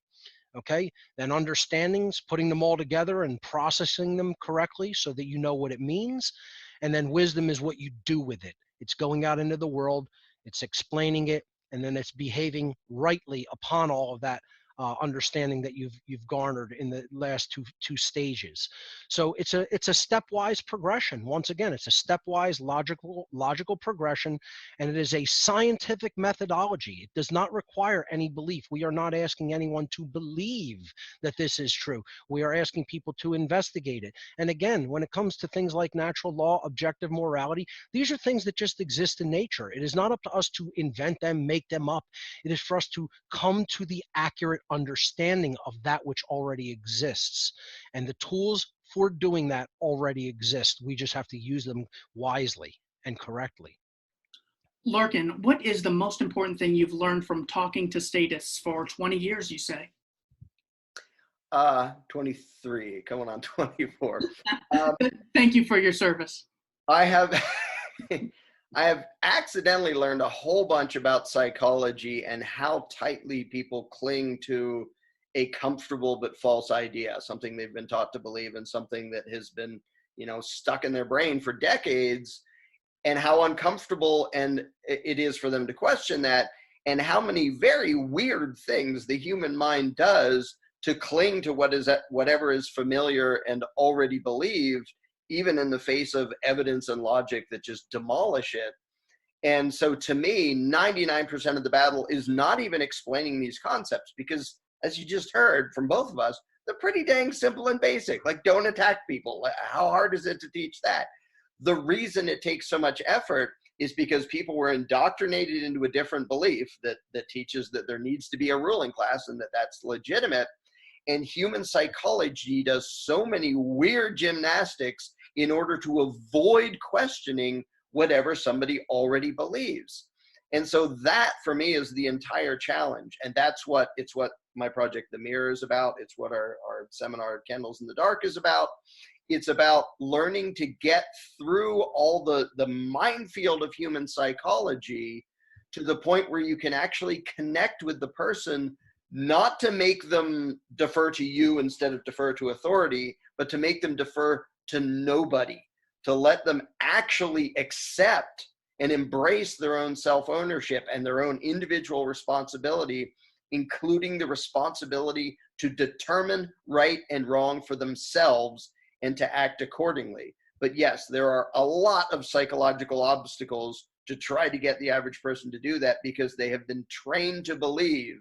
Okay. Then understandings, putting them all together and processing them correctly so that you know what it means. And then wisdom is what you do with it. It's going out into the world, it's explaining it, and then it's behaving rightly upon all of that understanding that you've garnered in the last two stages. So it's a stepwise progression. Once again, it's a stepwise logical progression, and it is a scientific methodology. It does not require any belief. We are not asking anyone to believe that this is true. We are asking people to investigate it. And again, when it comes to things like natural law, objective morality, these are things that just exist in nature. It is not up to us to invent them, make them up. It is for us to come to the accurate understanding of that which already exists. And the tools for doing that already exist. We just have to use them wisely and correctly. Larkin, what is the most important thing you've learned from talking to statists for 20 years, you say? 23, coming on 24. Thank you for your service. I have I have accidentally learned a whole bunch about psychology and how tightly people cling to a comfortable but false idea, something they've been taught to believe and something that has been, stuck in their brain for decades, and how uncomfortable and it is for them to question that, and how many very weird things the human mind does to cling to whatever is familiar and already believed, even in the face of evidence and logic that just demolish it. And so to me, 99% of the battle is not even explaining these concepts, because as you just heard from both of us, they're pretty dang simple and basic. Like, don't attack people. How hard is it to teach that? The reason it takes so much effort is because people were indoctrinated into a different belief that teaches that there needs to be a ruling class and that that's legitimate. And human psychology does so many weird gymnastics in order to avoid questioning whatever somebody already believes. And so that for me is the entire challenge. And it's what my project, The Mirror, is about. It's what our seminar, Candles in the Dark, is about. It's about learning to get through all the minefield of human psychology to the point where you can actually connect with the person, not to make them defer to you instead of defer to authority, but to make them defer to nobody, to let them actually accept and embrace their own self-ownership and their own individual responsibility, including the responsibility to determine right and wrong for themselves and to act accordingly. But yes, there are a lot of psychological obstacles to try to get the average person to do that, because they have been trained to believe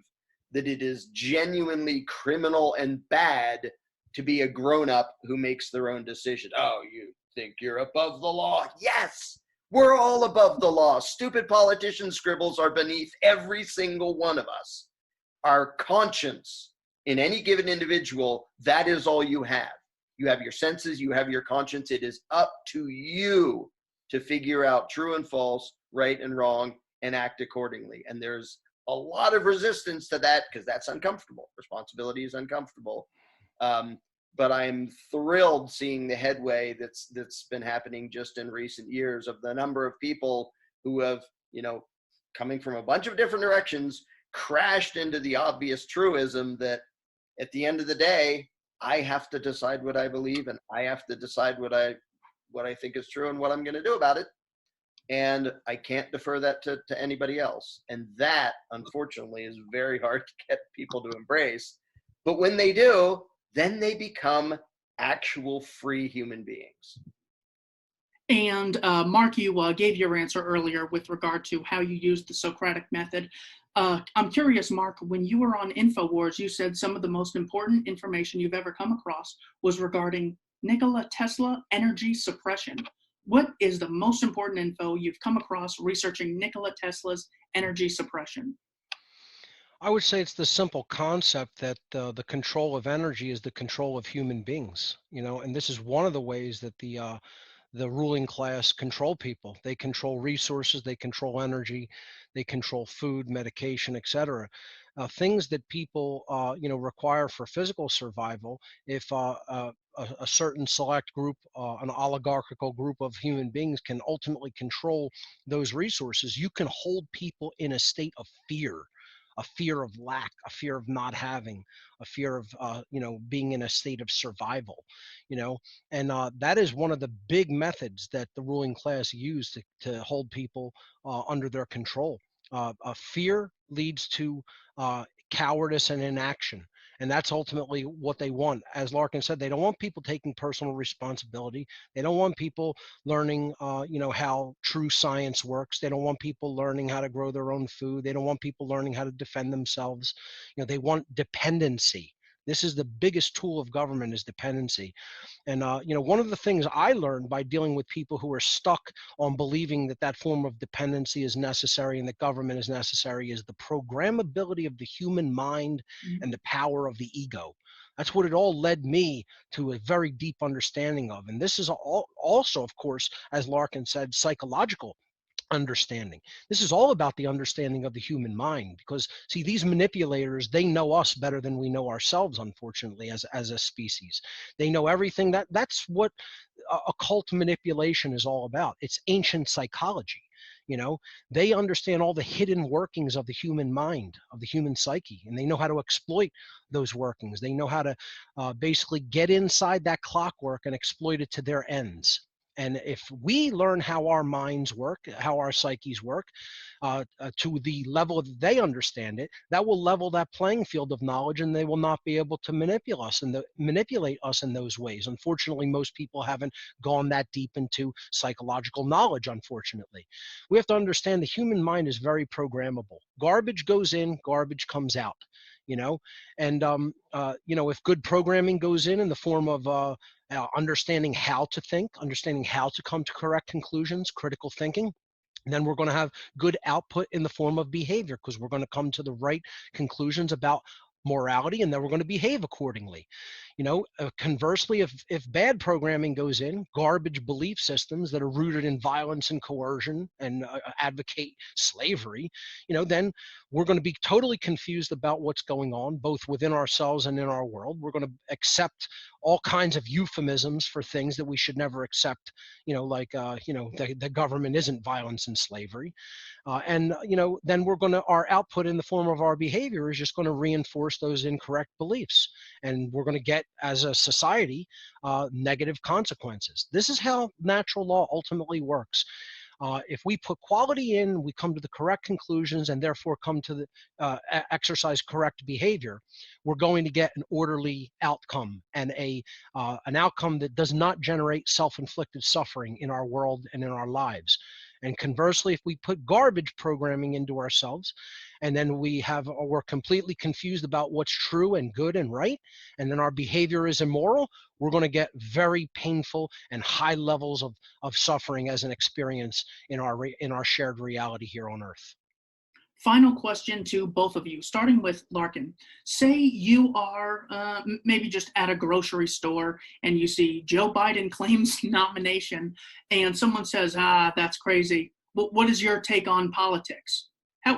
that it is genuinely criminal and bad to be a grown-up who makes their own decision. Oh, you think you're above the law? Yes, we're all above the law. Stupid politician scribbles are beneath every single one of us. Our conscience in any given individual, that is all you have. You have your senses, you have your conscience. It is up to you to figure out true and false, right and wrong, and act accordingly. And there's a lot of resistance to that because that's uncomfortable. Responsibility is uncomfortable. But I'm thrilled seeing the headway that's been happening just in recent years, of the number of people who have, coming from a bunch of different directions, crashed into the obvious truism that at the end of the day, I have to decide what I believe, and I have to decide what I think is true and what I'm going to do about it. And I can't defer that to anybody else. And that, unfortunately, is very hard to get people to embrace. But when they do, then they become actual free human beings. And Mark, you gave your answer earlier with regard to how you used the Socratic method. I'm curious, Mark, when you were on InfoWars, you said some of the most important information you've ever come across was regarding Nikola Tesla energy suppression. What is the most important info you've come across researching Nikola Tesla's energy suppression? I would say it's the simple concept that the control of energy is the control of human beings, and this is one of the ways that the ruling class control people. They control resources, they control energy, they control food, medication, etc. Things that people, require for physical survival. If a certain select group, an oligarchical group of human beings, can ultimately control those resources, you can hold people in a state of fear. A fear of lack, a fear of not having, a fear of being in a state of survival, you know, and that is one of the big methods that the ruling class use to hold people under their control. Fear leads to cowardice and inaction. And that's ultimately what they want. As Larkin said, they don't want people taking personal responsibility. They don't want people learning, how true science works. They don't want people learning how to grow their own food. They don't want people learning how to defend themselves. They want dependency. This is the biggest tool of government, is dependency. And one of the things I learned by dealing with people who are stuck on believing that that form of dependency is necessary and that government is necessary is the programmability of the human mind and the power of the ego. That's what it all led me to a very deep understanding of. And this is also, of course, as Larkin said, psychological understanding. This is all about the understanding of the human mind, because see, these manipulators, they know us better than we know ourselves, unfortunately, as a species. They know everything. That's what occult manipulation is all about. It's ancient psychology. They understand all the hidden workings of the human mind, of the human psyche, and they know how to exploit those workings. They know how to basically get inside that clockwork and exploit it to their ends. And if we learn how our minds work, how our psyches work, to the level that they understand it, that will level that playing field of knowledge, and they will not be able to manipulate us in those ways. Unfortunately, most people haven't gone that deep into psychological knowledge, unfortunately. We have to understand the human mind is very programmable. Garbage goes in, garbage comes out. And if good programming goes in the form of understanding how to think, understanding how to come to correct conclusions, critical thinking, then we're going to have good output in the form of behavior, because we're going to come to the right conclusions about morality, and then we're going to behave accordingly. Conversely, if bad programming goes in, garbage belief systems that are rooted in violence and coercion and advocate slavery, then we're going to be totally confused about what's going on, both within ourselves and in our world. We're going to accept all kinds of euphemisms for things that we should never accept, like the government isn't violence and slavery. Then our output in the form of our behavior is just going to reinforce those incorrect beliefs. And we're going to get, as a society, negative consequences. This is how natural law ultimately works. If we put quality in, we come to the correct conclusions, and therefore come to the exercise correct behavior, we're going to get an orderly outcome, and an outcome that does not generate self-inflicted suffering in our world and in our lives. And conversely, if we put garbage programming into ourselves, and then we're completely confused about what's true and good and right, and then our behavior is immoral, we're going to get very painful and high levels of suffering as an experience in our shared reality here on Earth. Final question to both of you, starting with Larkin. Say you are maybe just at a grocery store and you see Joe Biden claims nomination, and someone says, that's crazy. But what is your take on politics?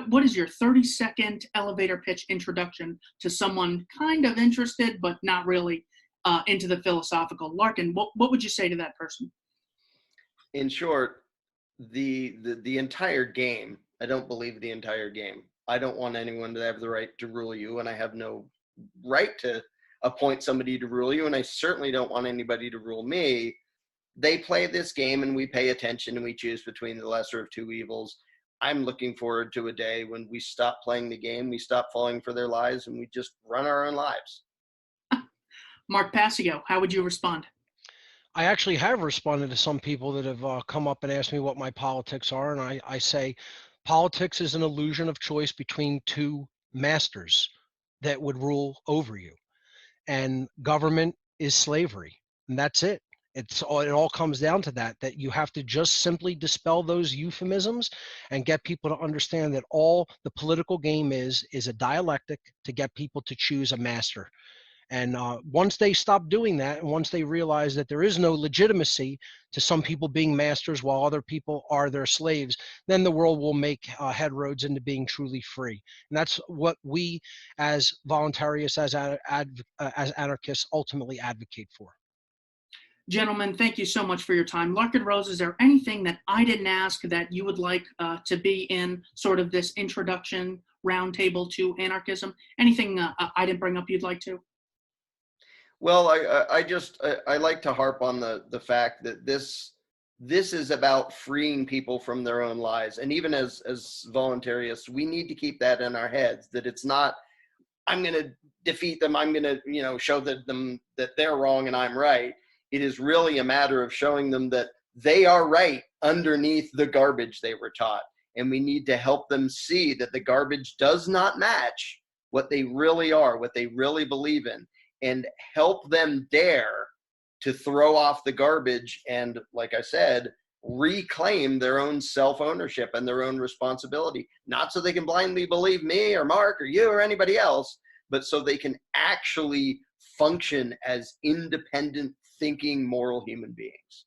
What is your 30-second elevator pitch introduction to someone kind of interested but not really into the philosophical? Larkin, what would you say to that person? In short, the entire game, I don't believe the entire game. I don't want anyone to have the right to rule you, and I have no right to appoint somebody to rule you, and I certainly don't want anybody to rule me. They play this game, and we pay attention, and we choose between the lesser of two evils. I'm looking forward to a day when we stop playing the game, we stop falling for their lies, and we just run our own lives. Mark Passio, how would you respond? I actually have responded to some people that have come up and asked me what my politics are. And I say politics is an illusion of choice between two masters that would rule over you. And government is slavery. And that's it. It all comes down to that you have to just simply dispel those euphemisms and get people to understand that all the political game is a dialectic to get people to choose a master. And once they stop doing that, and once they realize that there is no legitimacy to some people being masters while other people are their slaves, then the world will make headroads into being truly free. And that's what we, as voluntarists, as anarchists, ultimately advocate for. Gentlemen, thank you so much for your time. Larkin Rose, is there anything that I didn't ask that you would like to be in sort of this introduction roundtable to anarchism? Anything I didn't bring up you'd like to? Well, I like to harp on the fact that this is about freeing people from their own lies. And even as voluntarists, we need to keep that in our heads, that it's not, I'm going to defeat them, I'm going to, show them that they're wrong and I'm right. It is really a matter of showing them that they are right underneath the garbage they were taught. And we need to help them see that the garbage does not match what they really are, what they really believe in, and help them dare to throw off the garbage and, like I said, reclaim their own self-ownership and their own responsibility, not so they can blindly believe me or Mark or you or anybody else, but so they can actually function as independent, thinking, moral human beings.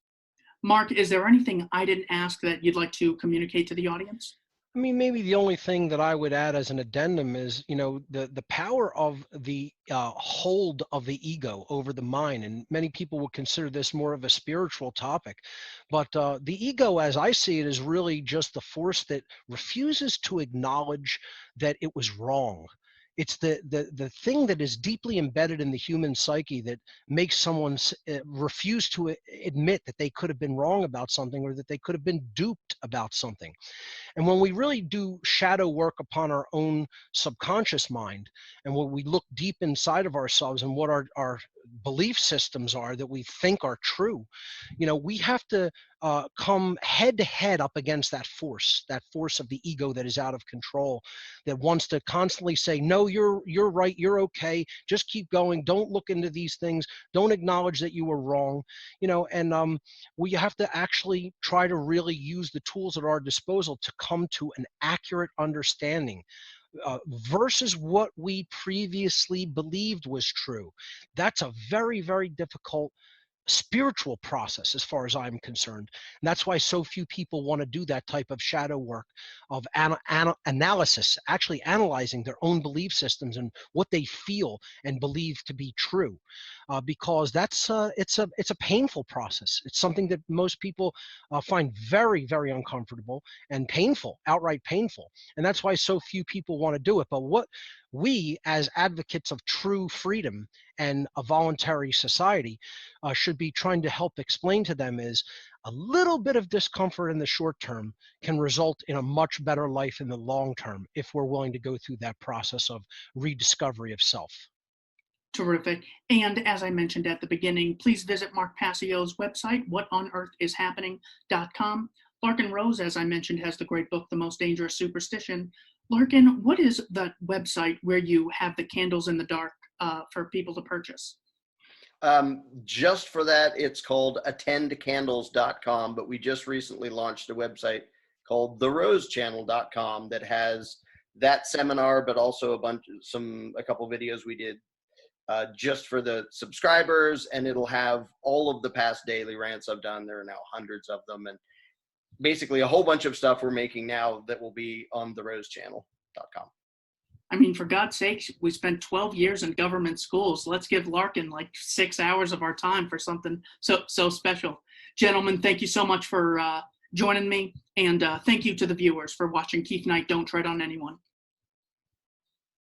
Mark, is there anything I didn't ask that you'd like to communicate to the audience? I mean, maybe the only thing that I would add as an addendum is, the power of the hold of the ego over the mind. And many people would consider this more of a spiritual topic. But the ego, as I see it, is really just the force that refuses to acknowledge that it was wrong. It's the thing that is deeply embedded in the human psyche that makes someone refuse to admit that they could have been wrong about something or that they could have been duped about something. And when we really do shadow work upon our own subconscious mind, and when we look deep inside of ourselves and what our belief systems are that we think are true, we have to come head to head up against that force of the ego that is out of control, that wants to constantly say, no, you're right, you're okay, just keep going, don't look into these things, don't acknowledge that you were wrong, and we have to actually try to really use the tools at our disposal to come to an accurate understanding versus what we previously believed was true. That's a very, very difficult spiritual process as far as I'm concerned. And that's why so few people want to do that type of shadow work of analysis, actually analyzing their own belief systems and what they feel and believe to be true, because that's it's a painful process. It's something that most people find very, very uncomfortable and painful, outright painful. And that's why so few people want to do it. But what we, as advocates of true freedom and a voluntary society, should be trying to help explain to them is a little bit of discomfort in the short term can result in a much better life in the long term if we're willing to go through that process of rediscovery of self. Terrific. And as I mentioned at the beginning, please visit Mark Passio's website, whatonearthishappening.com. Larkin Rose, as I mentioned, has the great book, The Most Dangerous Superstition. Larkin, what is the website where you have the candles in the dark for people to purchase? Just for that, it's called attendcandles.com, but we just recently launched a website called therosechannel.com that has that seminar, but also a couple videos we did just for the subscribers, and it'll have all of the past daily rants I've done. There are now hundreds of them, and basically a whole bunch of stuff we're making now that will be on therosechannel.com. I mean, for God's sakes, we spent 12 years in government schools. Let's give Larkin like 6 hours of our time for something so special. Gentlemen, thank you so much for joining me. And thank you to the viewers for watching Keith Knight, Don't Tread on Anyone.